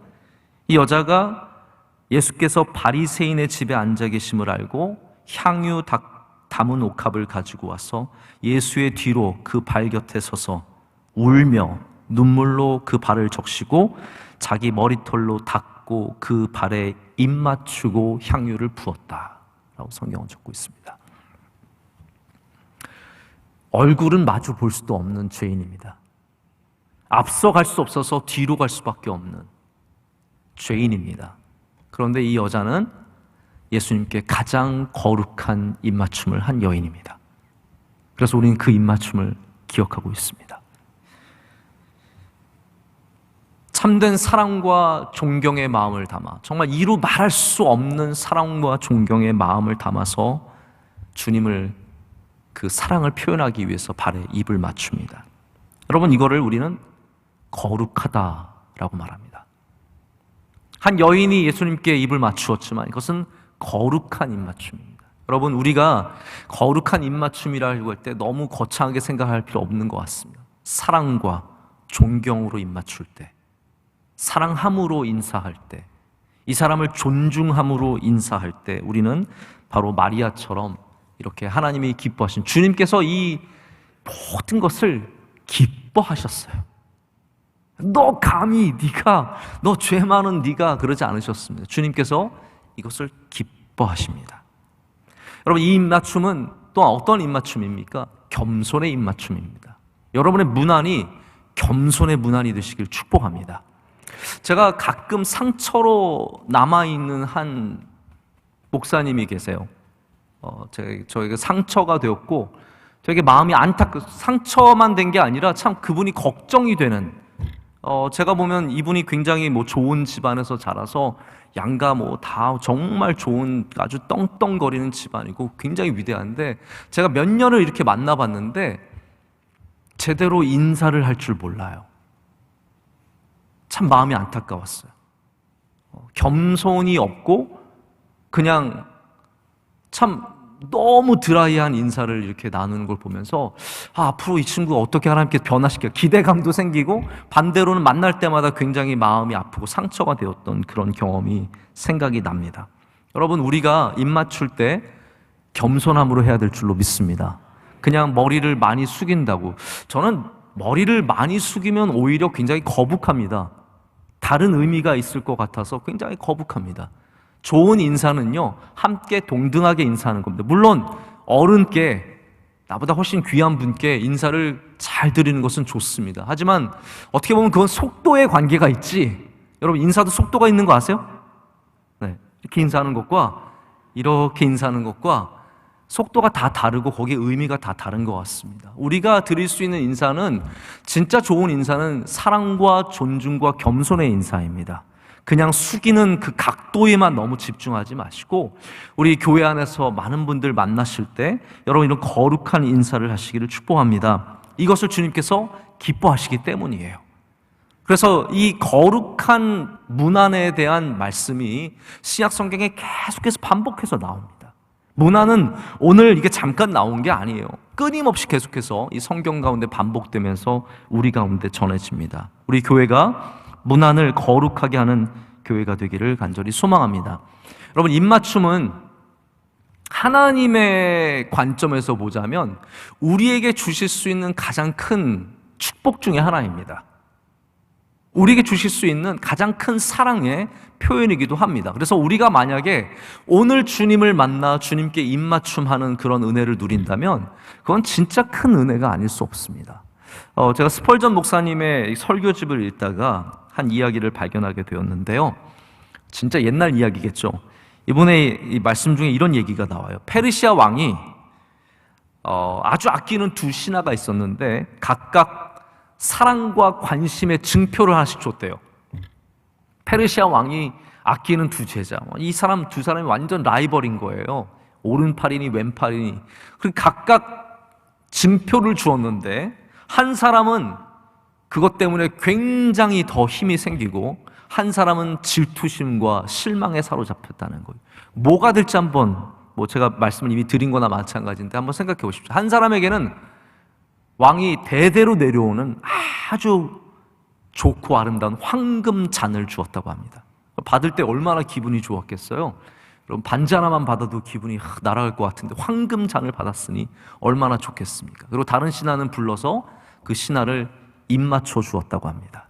이 여자가 예수께서 바리새인의 집에 앉아 계심을 알고 향유 담은 옥합을 가지고 와서 예수의 뒤로 그 발 곁에 서서 울며 눈물로 그 발을 적시고 자기 머리털로 닦고 그 발에 입 맞추고 향유를 부었다라고 성경은 적고 있습니다. 얼굴은 마주 볼 수도 없는 죄인입니다. 앞서갈 수 없어서 뒤로 갈 수밖에 없는 죄인입니다. 그런데 이 여자는 예수님께 가장 거룩한 입맞춤을 한 여인입니다. 그래서 우리는 그 입맞춤을 기억하고 있습니다. 참된 사랑과 존경의 마음을 담아, 정말 이루 말할 수 없는 사랑과 존경의 마음을 담아서 주님을 그 사랑을 표현하기 위해서 발에 입을 맞춥니다. 여러분, 이거를 우리는 거룩하다라고 말합니다. 한 여인이 예수님께 입을 맞추었지만 이것은 거룩한 입맞춤입니다. 여러분, 우리가 거룩한 입맞춤이라고 할 때 너무 거창하게 생각할 필요 없는 것 같습니다. 사랑과 존경으로 입맞출 때, 사랑함으로 인사할 때, 이 사람을 존중함으로 인사할 때 우리는 바로 마리아처럼 이렇게 하나님이 기뻐하신, 주님께서 이 모든 것을 기뻐하셨어요. 너 감히 네가, 너 죄 많은 네가 그러지 않으셨습니다. 주님께서 이것을 기뻐하십니다. 여러분, 이 입맞춤은 또한 어떤 입맞춤입니까? 겸손의 입맞춤입니다. 여러분의 문안이 겸손의 문안이 되시길 축복합니다. 제가 가끔 상처로 남아있는 한 목사님이 계세요. 저에게 상처가 되었고, 저에게 마음이 상처만 된 게 아니라 참 그분이 걱정이 되는, 제가 보면 이분이 굉장히 좋은 집안에서 자라서 양가 다 정말 좋은 아주 떵떵거리는 집안이고 굉장히 위대한데, 제가 몇 년을 이렇게 만나봤는데 제대로 인사를 할 줄 몰라요. 참 마음이 안타까웠어요. 겸손이 없고 그냥 참 너무 드라이한 인사를 이렇게 나누는 걸 보면서 앞으로 이 친구가 어떻게 하나님께 변화시켜, 기대감도 생기고 반대로는 만날 때마다 굉장히 마음이 아프고 상처가 되었던 그런 경험이 생각이 납니다. 여러분, 우리가 입 맞출 때 겸손함으로 해야 될 줄로 믿습니다. 그냥 머리를 많이 숙인다고, 저는 머리를 많이 숙이면 오히려 굉장히 거북합니다. 다른 의미가 있을 것 같아서 굉장히 거북합니다. 좋은 인사는요, 함께 동등하게 인사하는 겁니다. 물론 어른께, 나보다 훨씬 귀한 분께 인사를 잘 드리는 것은 좋습니다. 하지만 어떻게 보면 그건 속도의 관계가 있지, 여러분, 인사도 속도가 있는 거 아세요? 네, 이렇게 인사하는 것과 이렇게 인사하는 것과 속도가 다 다르고 거기에 의미가 다 다른 것 같습니다. 우리가 드릴 수 있는 인사는, 진짜 좋은 인사는 사랑과 존중과 겸손의 인사입니다. 그냥 숙이는 그 각도에만 너무 집중하지 마시고, 우리 교회 안에서 많은 분들 만나실 때 여러분 이런 거룩한 인사를 하시기를 축복합니다. 이것을 주님께서 기뻐하시기 때문이에요. 그래서 이 거룩한 문안에 대한 말씀이 신약 성경에 계속해서 반복해서 나옵니다. 문안은 오늘 이게 잠깐 나온 게 아니에요. 끊임없이 계속해서 이 성경 가운데 반복되면서 우리 가운데 전해집니다. 우리 교회가 문안을 거룩하게 하는 교회가 되기를 간절히 소망합니다. 여러분, 입맞춤은 하나님의 관점에서 보자면 우리에게 주실 수 있는 가장 큰 축복 중에 하나입니다. 우리에게 주실 수 있는 가장 큰 사랑의 표현이기도 합니다. 그래서 우리가 만약에 오늘 주님을 만나 주님께 입맞춤하는 그런 은혜를 누린다면 그건 진짜 큰 은혜가 아닐 수 없습니다. 제가 스펄전 목사님의 설교집을 읽다가 한 이야기를 발견하게 되었는데요. 진짜 옛날 이야기겠죠. 이번에 이 말씀 중에 이런 얘기가 나와요. 페르시아 왕이 아주 아끼는 두 신하가 있었는데 각각 사랑과 관심의 증표를 하나씩 줬대요. 페르시아 왕이 아끼는 두 제자, 이 사람 두 사람이 완전 라이벌인 거예요. 오른팔이니 왼팔이니. 그리고 각각 증표를 주었는데 한 사람은 그것 때문에 굉장히 더 힘이 생기고 한 사람은 질투심과 실망에 사로잡혔다는 거예요. 뭐가 될지 한번, 제가 말씀을 이미 드린 거나 마찬가지인데 한번 생각해 보십시오. 한 사람에게는 왕이 대대로 내려오는 아주 좋고 아름다운 황금 잔을 주었다고 합니다. 받을 때 얼마나 기분이 좋았겠어요? 여러분, 반지 하나만 받아도 기분이 날아갈 것 같은데 황금 잔을 받았으니 얼마나 좋겠습니까? 그리고 다른 신하는 불러서 그 신하를 입맞춰 주었다고 합니다.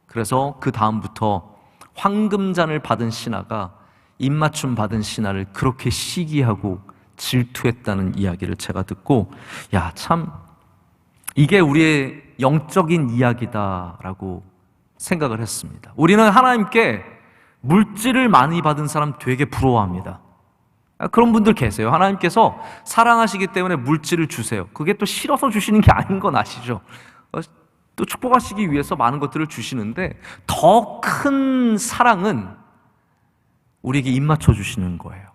그래서 그 다음부터 황금잔을 받은 신하가 입맞춤 받은 신하를 그렇게 시기하고 질투했다는 이야기를 제가 듣고, 참 이게 우리의 영적인 이야기다라고 생각을 했습니다. 우리는 하나님께 물질을 많이 받은 사람 되게 부러워합니다. 그런 분들 계세요. 하나님께서 사랑하시기 때문에 물질을 주세요. 그게 또 싫어서 주시는 게 아닌 건 아시죠? 또 축복하시기 위해서 많은 것들을 주시는데 더 큰 사랑은 우리에게 입맞춰 주시는 거예요.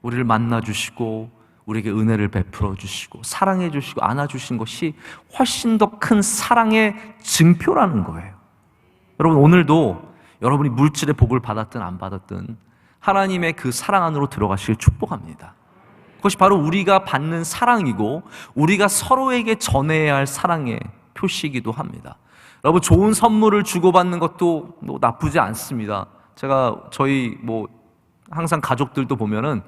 우리를 만나 주시고 우리에게 은혜를 베풀어 주시고 사랑해 주시고 안아주신 것이 훨씬 더 큰 사랑의 증표라는 거예요. 여러분, 오늘도 여러분이 물질의 복을 받았든 안 받았든 하나님의 그 사랑 안으로 들어가시길 축복합니다. 그것이 바로 우리가 받는 사랑이고 우리가 서로에게 전해야 할 사랑의 표시이기도 합니다. 여러분, 좋은 선물을 주고받는 것도 나쁘지 않습니다. 제가 저희 항상 가족들도 보면은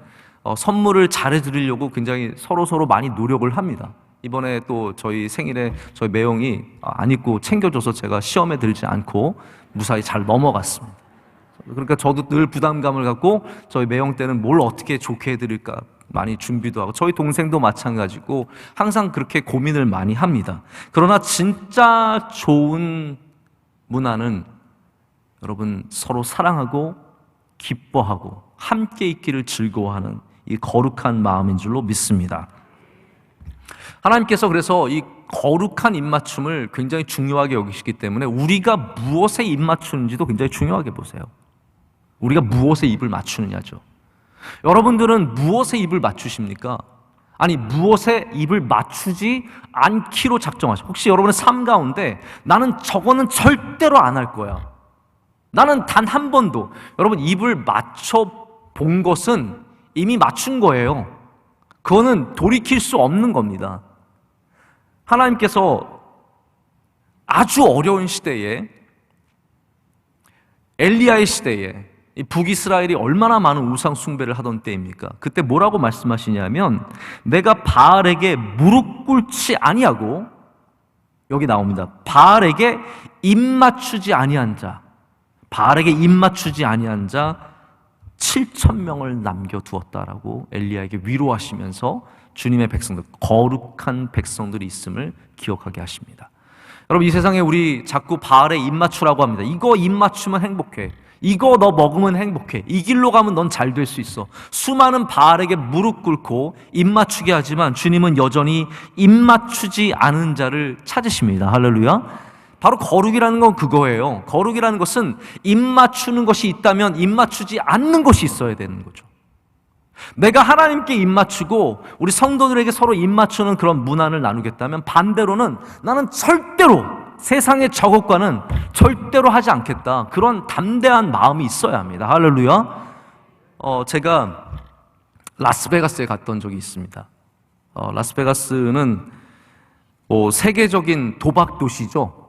선물을 잘해드리려고 굉장히 서로 많이 노력을 합니다. 이번에 또 저희 생일에 저희 매형이 안 입고 챙겨줘서 제가 시험에 들지 않고 무사히 잘 넘어갔습니다. 그러니까 저도 늘 부담감을 갖고 저희 매형 때는 뭘 어떻게 좋게 해드릴까 많이 준비도 하고, 저희 동생도 마찬가지고 항상 그렇게 고민을 많이 합니다. 그러나 진짜 좋은 문화는 여러분 서로 사랑하고 기뻐하고 함께 있기를 즐거워하는 이 거룩한 마음인 줄로 믿습니다. 하나님께서 그래서 이 거룩한 입맞춤을 굉장히 중요하게 여기시기 때문에 우리가 무엇에 입맞추는지도 굉장히 중요하게 보세요. 우리가 무엇에 입을 맞추느냐죠. 여러분들은 무엇에 입을 맞추십니까? 아니, 무엇에 입을 맞추지 않기로 작정하시고, 혹시 여러분의 삶 가운데 나는 저거는 절대로 안 할 거야, 나는 단 한 번도, 여러분 입을 맞춰 본 것은 이미 맞춘 거예요. 그거는 돌이킬 수 없는 겁니다. 하나님께서 아주 어려운 시대에, 엘리야의 시대에 이 북이스라엘이 얼마나 많은 우상 숭배를 하던 때입니까? 그때 뭐라고 말씀하시냐면, 내가 바알에게 무릎 꿇지 아니하고, 여기 나옵니다. 바알에게 입맞추지 아니한 자, 바알에게 입맞추지 아니한 자 7,000명을 남겨두었다라고 엘리야에게 위로하시면서 주님의 백성들, 거룩한 백성들이 있음을 기억하게 하십니다. 여러분, 이 세상에 우리 자꾸 바알에 입맞추라고 합니다. 이거 입맞추면 행복해, 이거 너 먹으면 행복해, 이 길로 가면 넌 잘 될 수 있어. 수많은 바알에게 무릎 꿇고 입맞추게 하지만 주님은 여전히 입맞추지 않은 자를 찾으십니다. 할렐루야. 바로 거룩이라는 건 그거예요. 거룩이라는 것은 입맞추는 것이 있다면 입맞추지 않는 것이 있어야 되는 거죠. 내가 하나님께 입맞추고 우리 성도들에게 서로 입맞추는 그런 문화를 나누겠다면, 반대로는 나는 절대로 세상의 저것과는 절대로 하지 않겠다, 그런 담대한 마음이 있어야 합니다. 할렐루야. 제가 라스베가스에 갔던 적이 있습니다. 라스베가스는 세계적인 도박 도시죠.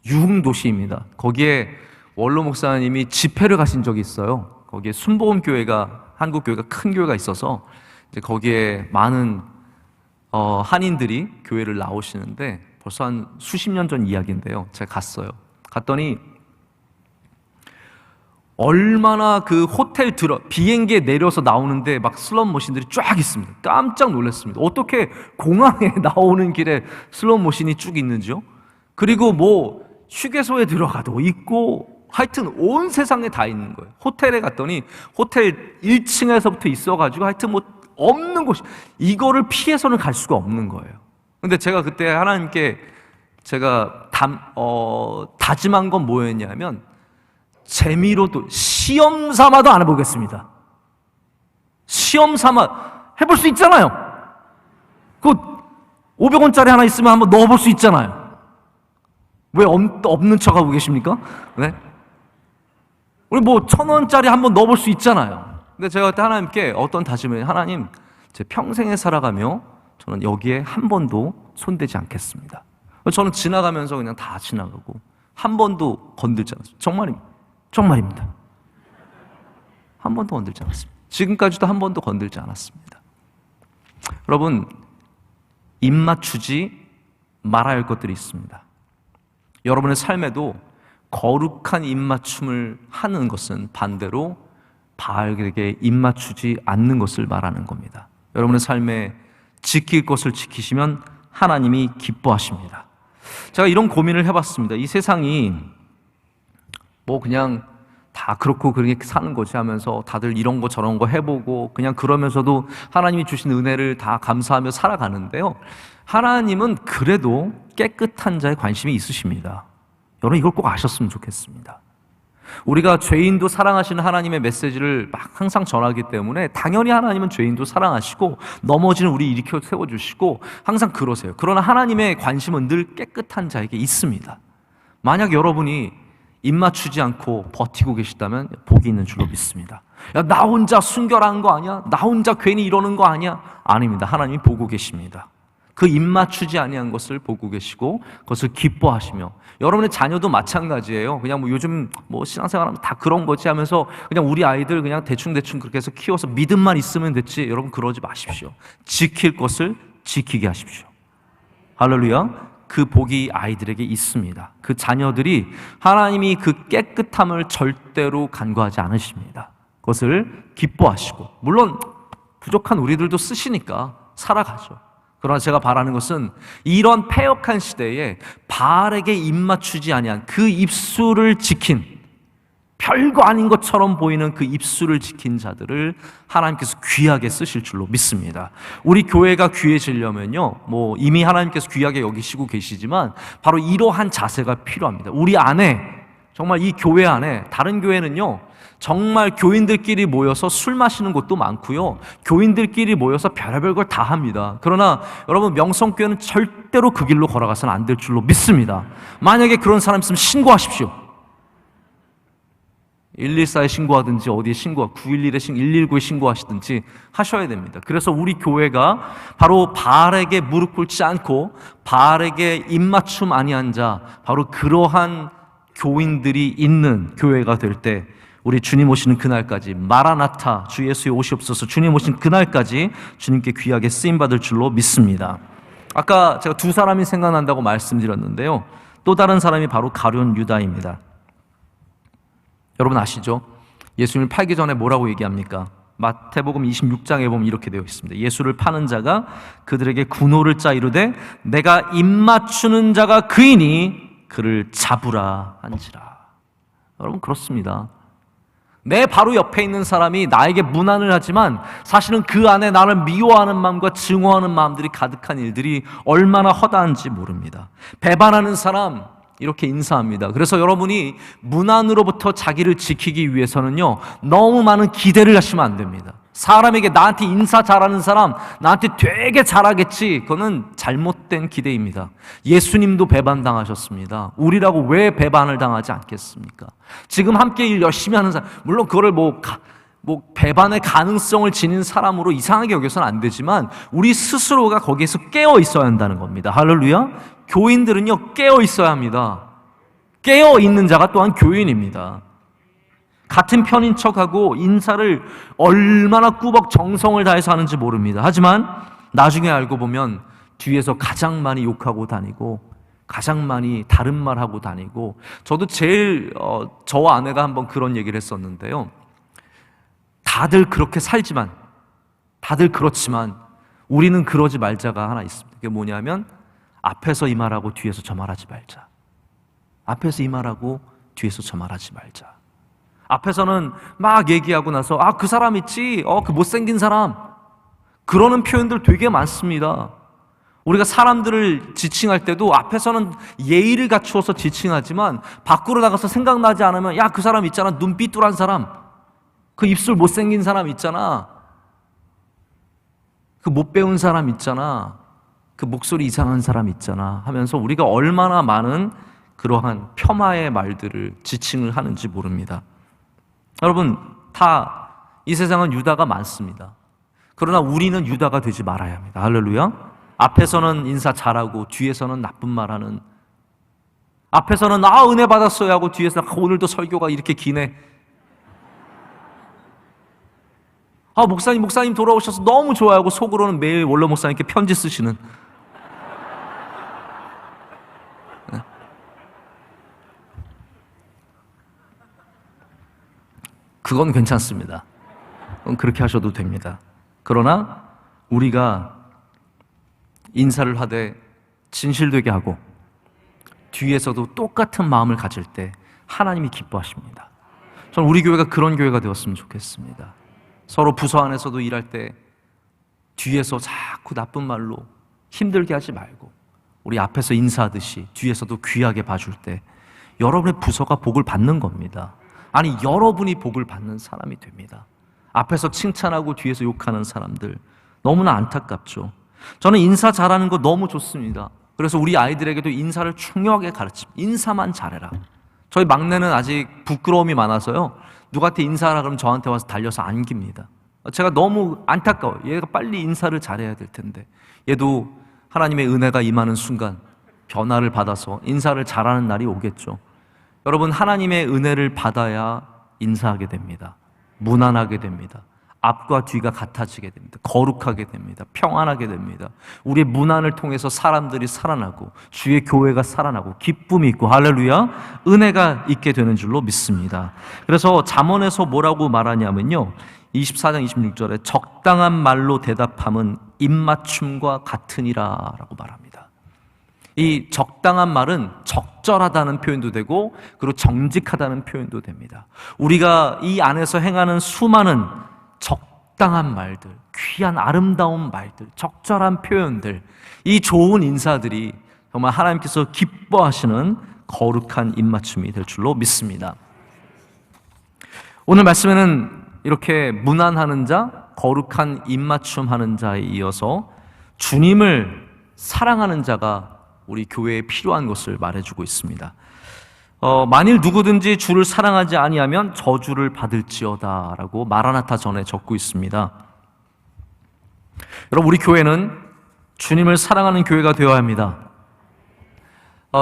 유흥 도시입니다. 거기에 원로 목사님이 집회를 가신 적이 있어요. 거기에 순복음 교회가, 한국 교회가 큰 교회가 있어서 이제 거기에 많은 한인들이 교회를 나오시는데, 벌써 한 수십 년 전 이야기인데요. 제가 갔어요. 갔더니 얼마나 그 호텔 비행기에 내려서 나오는데 막 슬롯 머신들이 쫙 있습니다. 깜짝 놀랐습니다. 어떻게 공항에 나오는 길에 슬롯 머신이 쭉 있는지요? 그리고 휴게소에 들어가도 있고, 하여튼 온 세상에 다 있는 거예요. 호텔에 갔더니 호텔 1층에서부터 있어가지고 하여튼 없는 곳이, 이거를 피해서는 갈 수가 없는 거예요. 근데 제가 그때 하나님께 제가 다짐한 건 뭐였냐면, 재미로도 시험 삼아도 안 해보겠습니다. 시험 삼아 해볼 수 있잖아요. 그 500원짜리 하나 있으면 한번 넣어볼 수 있잖아요. 왜 없는 척하고 계십니까? 네? 우리 1,000원짜리 한번 넣어볼 수 있잖아요. 근데 제가 그때 하나님께 어떤 다짐을, 하나님, 제 평생에 살아가며 저는 여기에 한 번도 손대지 않겠습니다. 저는 지나가면서 그냥 다 지나가고 한 번도 건들지 않았습니다. 정말입니다. 한 번도 건들지 않았습니다. 지금까지도 한 번도 건들지 않았습니다. 여러분, 입맞추지 말아야 할 것들이 있습니다. 여러분의 삶에도 거룩한 입맞춤을 하는 것은 반대로 바알에게 입맞추지 않는 것을 말하는 겁니다. 여러분의 삶에 지킬 것을 지키시면 하나님이 기뻐하십니다. 제가 이런 고민을 해봤습니다. 이 세상이 그냥 다 그렇고 그렇게 사는 거지 하면서 다들 이런 거 저런 거 해보고 그냥 그러면서도 하나님이 주신 은혜를 다 감사하며 살아가는데요, 하나님은 그래도 깨끗한 자에 관심이 있으십니다. 여러분, 이걸 꼭 아셨으면 좋겠습니다. 우리가 죄인도 사랑하시는 하나님의 메시지를 막 항상 전하기 때문에 당연히 하나님은 죄인도 사랑하시고 넘어지는 우리 일으켜 세워주시고 항상 그러세요. 그러나 하나님의 관심은 늘 깨끗한 자에게 있습니다. 만약 여러분이 입 맞추지 않고 버티고 계시다면 복이 있는 줄로 믿습니다. 야, 나 혼자 순결한 거 아니야? 나 혼자 괜히 이러는 거 아니야? 아닙니다. 하나님이 보고 계십니다. 그 입 맞추지 아니한 것을 보고 계시고 그것을 기뻐하시며, 여러분의 자녀도 마찬가지예요. 그냥 뭐 요즘 뭐 신앙생활하면 다 그런 거지 하면서 그냥 우리 아이들 그냥 대충대충 그렇게 해서 키워서 믿음만 있으면 됐지, 여러분 그러지 마십시오. 지킬 것을 지키게 하십시오. 할렐루야. 그 복이 아이들에게 있습니다. 그 자녀들이 하나님이 그 깨끗함을 절대로 간과하지 않으십니다. 그것을 기뻐하시고, 물론 부족한 우리들도 쓰시니까 살아가죠. 그러나 제가 바라는 것은 이런 패역한 시대에 바알에게 입 맞추지 아니한 그 입술을 지킨, 별거 아닌 것처럼 보이는 그 입술을 지킨 자들을 하나님께서 귀하게 쓰실 줄로 믿습니다. 우리 교회가 귀해지려면요, 뭐 이미 하나님께서 귀하게 여기시고 계시지만 바로 이러한 자세가 필요합니다. 우리 안에, 정말 이 교회 안에, 다른 교회는요 정말 교인들끼리 모여서 술 마시는 곳도 많고요, 교인들끼리 모여서 별의별 걸 다 합니다. 그러나 여러분, 명성교회는 절대로 그 길로 걸어가서는 안 될 줄로 믿습니다. 만약에 그런 사람 있으면 신고하십시오. 114에 신고하든지 어디에 911에 119에 신고하시든지 하셔야 됩니다. 그래서 우리 교회가 바로 바알에게 무릎 꿇지 않고 바알에게 입맞춤 아니한 자, 바로 그러한 교인들이 있는 교회가 될 때, 우리 주님 오시는 그날까지, 마라나타, 주 예수의 오시옵소서, 주님 오신 그날까지 주님께 귀하게 쓰임받을 줄로 믿습니다. 아까 제가 두 사람이 생각난다고 말씀드렸는데요, 또 다른 사람이 바로 가룟 유다입니다. 여러분 아시죠? 예수님을 팔기 전에 뭐라고 얘기합니까? 마태복음 26장에 보면 이렇게 되어 있습니다. 예수를 파는 자가 그들에게 군호를 짜 이르되 내가 입맞추는 자가 그이니 그를 잡으라 한지라. 여러분 그렇습니다. 내 바로 옆에 있는 사람이 나에게 무난을 하지만 사실은 그 안에 나를 미워하는 마음과 증오하는 마음들이 가득한 일들이 얼마나 허다한지 모릅니다. 배반하는 사람 이렇게 인사합니다. 그래서 여러분이 문안으로부터 자기를 지키기 위해서는요, 너무 많은 기대를 하시면 안 됩니다. 사람에게 나한테 인사 잘하는 사람, 나한테 되게 잘하겠지, 그거는 잘못된 기대입니다. 예수님도 배반당하셨습니다. 우리라고 왜 배반을 당하지 않겠습니까? 지금 함께 일 열심히 하는 사람, 물론 그거를 뭐 배반의 가능성을 지닌 사람으로 이상하게 여겨서는 안 되지만 우리 스스로가 거기에서 깨어 있어야 한다는 겁니다. 할렐루야. 교인들은요 깨어 있어야 합니다. 깨어 있는 자가 또한 교인입니다. 같은 편인 척하고 인사를 얼마나 꾸벅 정성을 다해서 하는지 모릅니다. 하지만 나중에 알고 보면 뒤에서 가장 많이 욕하고 다니고 가장 많이 다른 말 하고 다니고, 저도 제일 저와 아내가 한번 그런 얘기를 했었는데요, 다들 그렇게 살지만, 다들 그렇지만 우리는 그러지 말자가 하나 있습니다. 그게 뭐냐면 앞에서 이 말하고 뒤에서 저 말하지 말자. 앞에서 이 말하고 뒤에서 저 말하지 말자. 앞에서는 막 얘기하고 나서 그 사람 있지, 그 못생긴 사람, 그러는 표현들 되게 많습니다. 우리가 사람들을 지칭할 때도 앞에서는 예의를 갖추어서 지칭하지만 밖으로 나가서 생각나지 않으면 그 사람 있잖아, 눈 삐뚤한 사람, 그 입술 못생긴 사람 있잖아, 그 못 배운 사람 있잖아, 그 목소리 이상한 사람 있잖아 하면서 우리가 얼마나 많은 그러한 폄하의 말들을 지칭을 하는지 모릅니다. 여러분, 다 이 세상은 유다가 많습니다. 그러나 우리는 유다가 되지 말아야 합니다. 할렐루야. 앞에서는 인사 잘하고 뒤에서는 나쁜 말하는, 앞에서는 은혜 받았어야 하고 뒤에서 오늘도 설교가 이렇게 기네, 목사님 돌아오셔서 너무 좋아하고 속으로는 매일 원로 목사님께 편지 쓰시는, 그건 괜찮습니다. 그건 그렇게 하셔도 됩니다. 그러나 우리가 인사를 하되 진실되게 하고 뒤에서도 똑같은 마음을 가질 때 하나님이 기뻐하십니다. 저는 우리 교회가 그런 교회가 되었으면 좋겠습니다. 서로 부서 안에서도 일할 때 뒤에서 자꾸 나쁜 말로 힘들게 하지 말고 우리 앞에서 인사하듯이 뒤에서도 귀하게 봐줄 때 여러분의 부서가 복을 받는 겁니다. 아니, 여러분이 복을 받는 사람이 됩니다. 앞에서 칭찬하고 뒤에서 욕하는 사람들 너무나 안타깝죠. 저는 인사 잘하는 거 너무 좋습니다. 그래서 우리 아이들에게도 인사를 중요하게 가르칩니다. 인사만 잘해라. 저희 막내는 아직 부끄러움이 많아서요, 누구한테 인사하라 그러면 저한테 와서 달려서 안깁니다. 제가 너무 안타까워요. 얘가 빨리 인사를 잘해야 될 텐데. 얘도 하나님의 은혜가 임하는 순간 변화를 받아서 인사를 잘하는 날이 오겠죠. 여러분, 하나님의 은혜를 받아야 인사하게 됩니다. 무난하게 됩니다. 앞과 뒤가 같아지게 됩니다. 거룩하게 됩니다. 평안하게 됩니다. 우리의 문안을 통해서 사람들이 살아나고 주의 교회가 살아나고 기쁨이 있고 할렐루야, 은혜가 있게 되는 줄로 믿습니다. 그래서 잠언에서 뭐라고 말하냐면요, 24장 26절에 적당한 말로 대답함은 입맞춤과 같으니라 라고 말합니다. 이 적당한 말은 적절하다는 표현도 되고 그리고 정직하다는 표현도 됩니다. 우리가 이 안에서 행하는 수많은 적당한 말들, 귀한 아름다운 말들, 적절한 표현들, 이 좋은 인사들이 정말 하나님께서 기뻐하시는 거룩한 입맞춤이 될 줄로 믿습니다. 오늘 말씀에는 이렇게 무난하는 자, 거룩한 입맞춤하는 자에 이어서 주님을 사랑하는 자가 우리 교회에 필요한 것을 말해주고 있습니다. 만일 누구든지 주를 사랑하지 아니하면 저주를 받을지어다 라고 마라나타 전에 적고 있습니다. 여러분, 우리 교회는 주님을 사랑하는 교회가 되어야 합니다.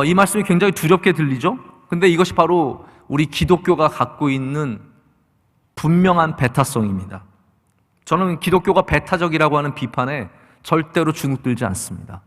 이 말씀이 굉장히 두렵게 들리죠? 근데 이것이 바로 우리 기독교가 갖고 있는 분명한 배타성입니다. 저는 기독교가 배타적이라고 하는 비판에 절대로 주눅들지 않습니다.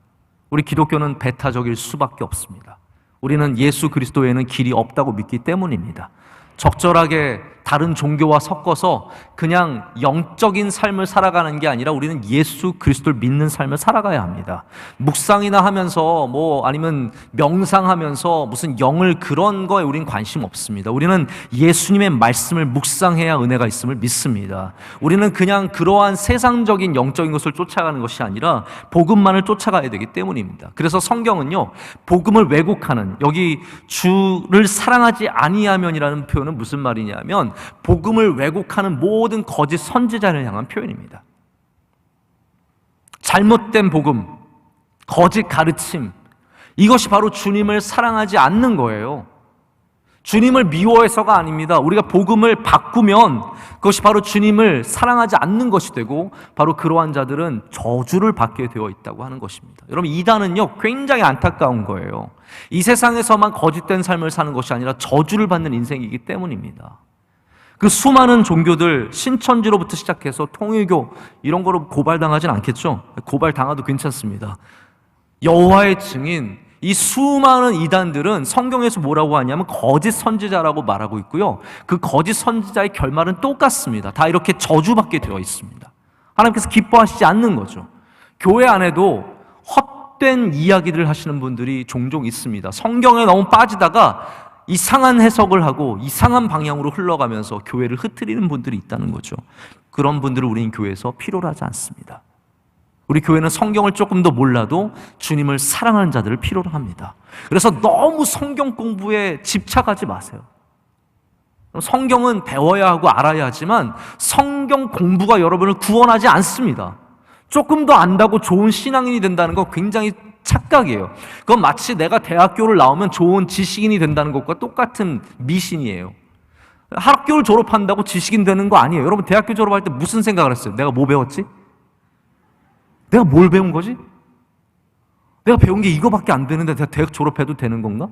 우리 기독교는 배타적일 수밖에 없습니다. 우리는 예수 그리스도에는 길이 없다고 믿기 때문입니다. 적절하게 다른 종교와 섞어서 그냥 영적인 삶을 살아가는 게 아니라 우리는 예수 그리스도를 믿는 삶을 살아가야 합니다. 묵상이나 하면서 아니면 명상하면서 무슨 영을 그런 거에 우리는 관심 없습니다. 우리는 예수님의 말씀을 묵상해야 은혜가 있음을 믿습니다. 우리는 그냥 그러한 세상적인 영적인 것을 쫓아가는 것이 아니라 복음만을 쫓아가야 되기 때문입니다. 그래서 성경은요, 복음을 왜곡하는, 여기 주를 사랑하지 아니하면이라는 표현은 무슨 말이냐면 복음을 왜곡하는 모든 거짓 선지자를 향한 표현입니다. 잘못된 복음, 거짓 가르침, 이것이 바로 주님을 사랑하지 않는 거예요. 주님을 미워해서가 아닙니다. 우리가 복음을 바꾸면 그것이 바로 주님을 사랑하지 않는 것이 되고 바로 그러한 자들은 저주를 받게 되어 있다고 하는 것입니다. 여러분, 이단은요 굉장히 안타까운 거예요. 이 세상에서만 거짓된 삶을 사는 것이 아니라 저주를 받는 인생이기 때문입니다. 그 수많은 종교들, 신천지로부터 시작해서 통일교 이런 거로 고발당하진 않겠죠? 고발당해도 괜찮습니다. 여호와의 증인, 이 수많은 이단들은 성경에서 뭐라고 하냐면 거짓 선지자라고 말하고 있고요, 그 거짓 선지자의 결말은 똑같습니다. 다 이렇게 저주받게 되어 있습니다. 하나님께서 기뻐하시지 않는 거죠. 교회 안에도 헛된 이야기를 하시는 분들이 종종 있습니다. 성경에 너무 빠지다가 이상한 해석을 하고 이상한 방향으로 흘러가면서 교회를 흐트리는 분들이 있다는 거죠. 그런 분들을 우리는 교회에서 필요로 하지 않습니다. 우리 교회는 성경을 조금 더 몰라도 주님을 사랑하는 자들을 필요로 합니다. 그래서 너무 성경 공부에 집착하지 마세요. 성경은 배워야 하고 알아야 하지만 성경 공부가 여러분을 구원하지 않습니다. 조금 더 안다고 좋은 신앙인이 된다는 건 굉장히 착각이에요. 그건 마치 내가 대학교를 나오면 좋은 지식인이 된다는 것과 똑같은 미신이에요. 학교를 졸업한다고 지식인 되는 거 아니에요. 여러분, 대학교 졸업할 때 무슨 생각을 했어요? 내가 뭐 배웠지? 내가 뭘 배운 거지? 내가 배운 게 이거밖에 안 되는데 내가 대학 졸업해도 되는 건가?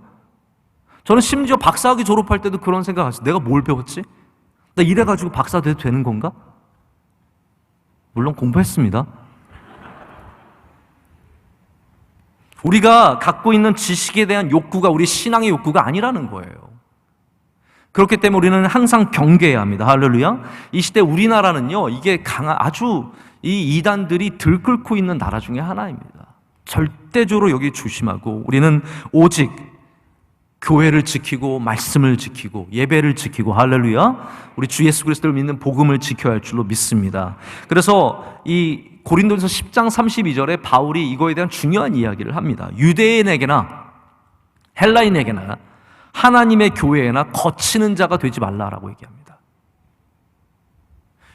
저는 심지어 박사학위 졸업할 때도 그런 생각을 했어요. 내가 뭘 배웠지? 나 이래가지고 박사 돼도 되는 건가? 물론 공부했습니다. 우리가 갖고 있는 지식에 대한 욕구가 우리 신앙의 욕구가 아니라는 거예요. 그렇기 때문에 우리는 항상 경계해야 합니다. 할렐루야. 이 시대 우리나라는요, 이게 아주 이 이단들이 들끓고 있는 나라 중에 하나입니다. 절대적으로 여기 조심하고 우리는 오직 교회를 지키고 말씀을 지키고 예배를 지키고 할렐루야, 우리 주 예수 그리스도를 믿는 복음을 지켜야 할 줄로 믿습니다. 그래서 이 고린도전서 10장 32절에 바울이 이거에 대한 중요한 이야기를 합니다. 유대인에게나 헬라인에게나 하나님의 교회에나 거치는 자가 되지 말라라고 얘기합니다.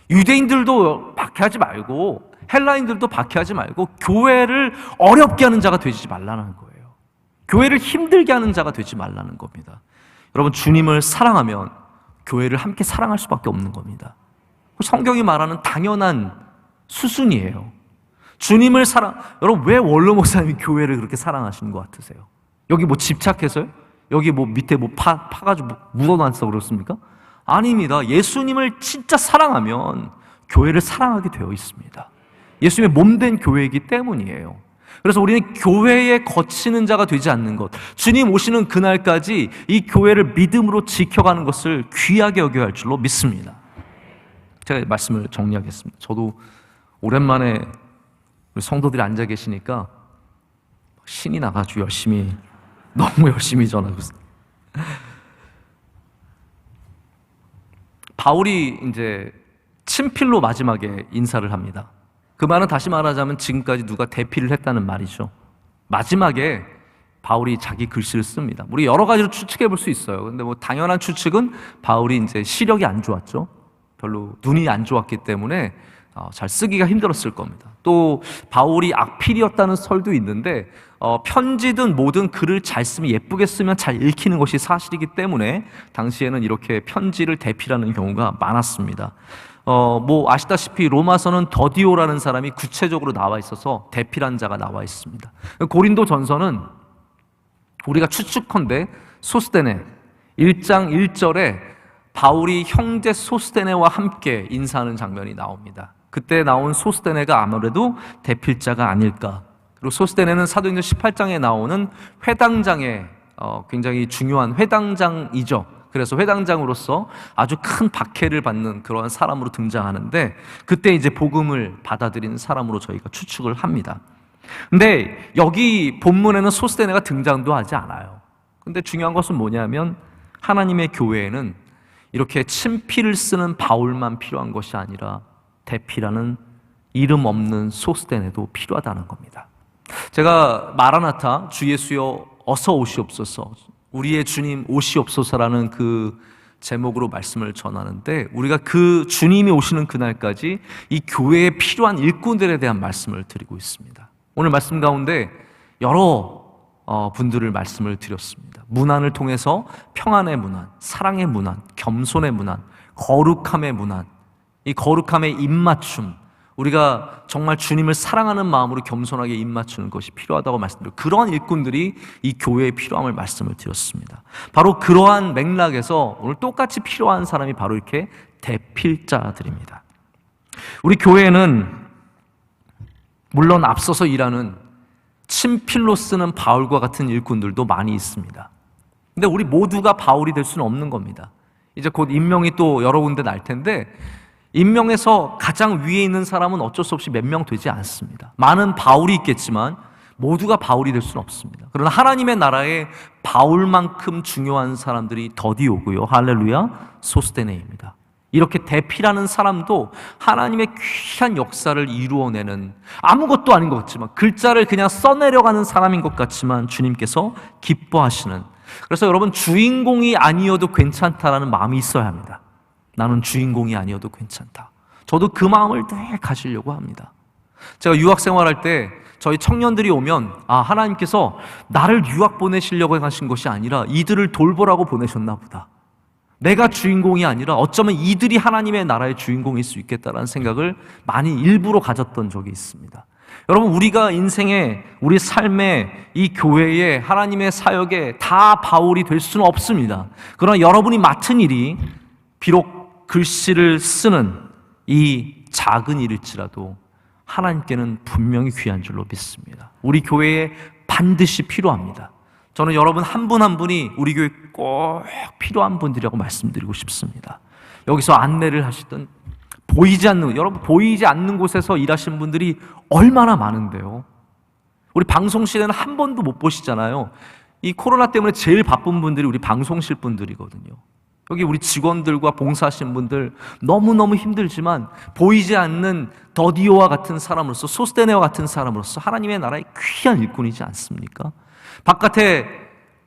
유대인들도 박해하지 말고 헬라인들도 박해하지 말고 교회를 어렵게 하는 자가 되지 말라는 거예요. 교회를 힘들게 하는 자가 되지 말라는 겁니다. 여러분, 주님을 사랑하면 교회를 함께 사랑할 수밖에 없는 겁니다. 성경이 말하는 당연한 수순이에요. 주님을 여러분, 왜 원로 목사님이 교회를 그렇게 사랑하시는 것 같으세요? 여기 뭐 집착해서요? 여기 뭐 밑에 뭐 파가지고 묻어놨어 그렇습니까? 아닙니다. 예수님을 진짜 사랑하면 교회를 사랑하게 되어 있습니다. 예수님의 몸된 교회이기 때문이에요. 그래서 우리는 교회에 거치는 자가 되지 않는 것, 주님 오시는 그날까지 이 교회를 믿음으로 지켜가는 것을 귀하게 여겨야 할 줄로 믿습니다. 제가 말씀을 정리하겠습니다. 저도 오랜만에 우리 성도들이 앉아 계시니까 신이 나가지고 너무 열심히 전하고 있어요. 바울이 이제 친필로 마지막에 인사를 합니다. 그 말은 다시 말하자면 지금까지 누가 대피를 했다는 말이죠. 마지막에 바울이 자기 글씨를 씁니다. 우리 여러 가지로 추측해 볼 수 있어요. 근데 뭐 당연한 추측은 바울이 이제 시력이 안 좋았죠. 별로 눈이 안 좋았기 때문에 잘 쓰기가 힘들었을 겁니다. 또 바울이 악필이었다는 설도 있는데 편지든 뭐든 글을 잘 쓰면, 예쁘게 쓰면 잘 읽히는 것이 사실이기 때문에 당시에는 이렇게 편지를 대필하는 경우가 많았습니다. 뭐 아시다시피 로마서는 더디오라는 사람이 구체적으로 나와 있어서 대필한 자가 나와 있습니다. 고린도 전서는 우리가 추측컨대 소스데네 1장 1절에 바울이 형제 소스데네와 함께 인사하는 장면이 나옵니다. 그때 나온 소스데네가 아무래도 대필자가 아닐까. 그리고 소스데네는 사도행전 18장에 나오는 회당장의 굉장히 중요한 회당장이죠. 그래서 회당장으로서 아주 큰 박해를 받는 그러한 사람으로 등장하는데, 그때 이제 복음을 받아들인 사람으로 저희가 추측을 합니다. 근데 여기 본문에는 소스데네가 등장도 하지 않아요. 근데 중요한 것은 뭐냐면 하나님의 교회에는 이렇게 친필을 쓰는 바울만 필요한 것이 아니라 대필하는 이름 없는 소스데네도 필요하다는 겁니다. 제가 마라나타, 주 예수여 어서 오시옵소서, 우리의 주님 오시옵소서라는 그 제목으로 말씀을 전하는데, 우리가 그 주님이 오시는 그날까지 이 교회에 필요한 일꾼들에 대한 말씀을 드리고 있습니다. 오늘 말씀 가운데 여러 분들을 말씀을 드렸습니다. 문안을 통해서 평안의 문안, 사랑의 문안, 겸손의 문안, 거룩함의 문안, 이 거룩함의 입맞춤, 우리가 정말 주님을 사랑하는 마음으로 겸손하게 입맞추는 것이 필요하다고 말씀드렸고, 그러한 일꾼들이 이 교회에 필요함을 말씀을 드렸습니다. 바로 그러한 맥락에서 오늘 똑같이 필요한 사람이 바로 이렇게 대필자들입니다. 우리 교회에는 물론 앞서서 일하는 친필로 쓰는 바울과 같은 일꾼들도 많이 있습니다. 근데 우리 모두가 바울이 될 수는 없는 겁니다. 이제 곧 임명이 또 여러 군데 날 텐데, 임명에서 가장 위에 있는 사람은 어쩔 수 없이 몇 명 되지 않습니다. 많은 바울이 있겠지만 모두가 바울이 될 수는 없습니다. 그러나 하나님의 나라에 바울만큼 중요한 사람들이 더디 오고요, 할렐루야, 소스데네입니다. 이렇게 대필하는 사람도 하나님의 귀한 역사를 이루어내는, 아무것도 아닌 것 같지만 글자를 그냥 써내려가는 사람인 것 같지만 주님께서 기뻐하시는, 그래서 여러분, 주인공이 아니어도 괜찮다라는 마음이 있어야 합니다. 나는 주인공이 아니어도 괜찮다. 저도 그 마음을 늘 가지려고 합니다. 제가 유학 생활할 때 저희 청년들이 오면, 하나님께서 나를 유학 보내시려고 하신 것이 아니라 이들을 돌보라고 보내셨나 보다, 내가 주인공이 아니라 어쩌면 이들이 하나님의 나라의 주인공일 수 있겠다라는 생각을 많이 일부러 가졌던 적이 있습니다. 여러분, 우리가 인생에, 우리 삶에, 이 교회에, 하나님의 사역에 다 바울이 될 수는 없습니다. 그러나 여러분이 맡은 일이 비록 글씨를 쓰는 이 작은 일일지라도 하나님께는 분명히 귀한 줄로 믿습니다. 우리 교회에 반드시 필요합니다. 저는 여러분 한 분 한 분이 우리 교회 꼭 필요한 분들이라고 말씀드리고 싶습니다. 여기서 안내를 하시던, 여러분 보이지 않는 곳에서 일하시는 분들이 얼마나 많은데요. 우리 방송실에는 한 번도 못 보시잖아요. 이 코로나 때문에 제일 바쁜 분들이 우리 방송실 분들이거든요. 여기 우리 직원들과 봉사하시는 분들 너무너무 힘들지만 보이지 않는 더디오와 같은 사람으로서, 소스데네와 같은 사람으로서 하나님의 나라의 귀한 일꾼이지 않습니까? 바깥에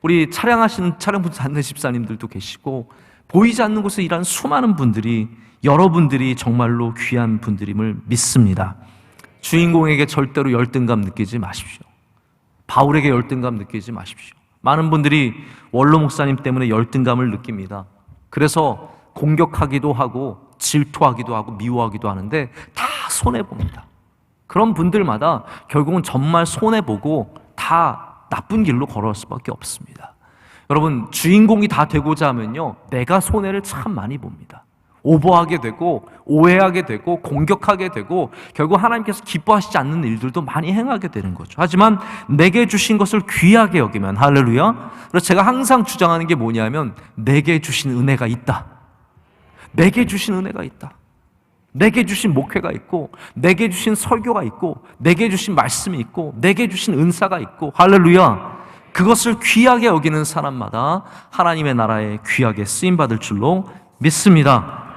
우리 촬영분 찾는 집사님들도 계시고 보이지 않는 곳에 일하는 수많은 분들이 여러분들이 정말로 귀한 분들임을 믿습니다. 주인공에게 절대로 열등감 느끼지 마십시오. 바울에게 열등감 느끼지 마십시오. 많은 분들이 원로 목사님 때문에 열등감을 느낍니다. 그래서 공격하기도 하고 질투하기도 하고 미워하기도 하는데 다 손해봅니다. 그런 분들마다 결국은 정말 손해보고 다 나쁜 길로 걸어갈 수밖에 없습니다. 여러분, 주인공이 다 되고자 하면요, 내가 손해를 참 많이 봅니다. 오버하게 되고 오해하게 되고 공격하게 되고 결국 하나님께서 기뻐하시지 않는 일들도 많이 행하게 되는 거죠. 하지만 내게 주신 것을 귀하게 여기면, 할렐루야. 그래서 제가 항상 주장하는 게 뭐냐면, 내게 주신 은혜가 있다. 내게 주신 은혜가 있다. 내게 주신 목회가 있고, 내게 주신 설교가 있고, 내게 주신 말씀이 있고, 내게 주신 은사가 있고, 할렐루야. 그것을 귀하게 여기는 사람마다 하나님의 나라에 귀하게 쓰임받을 줄로 믿습니다.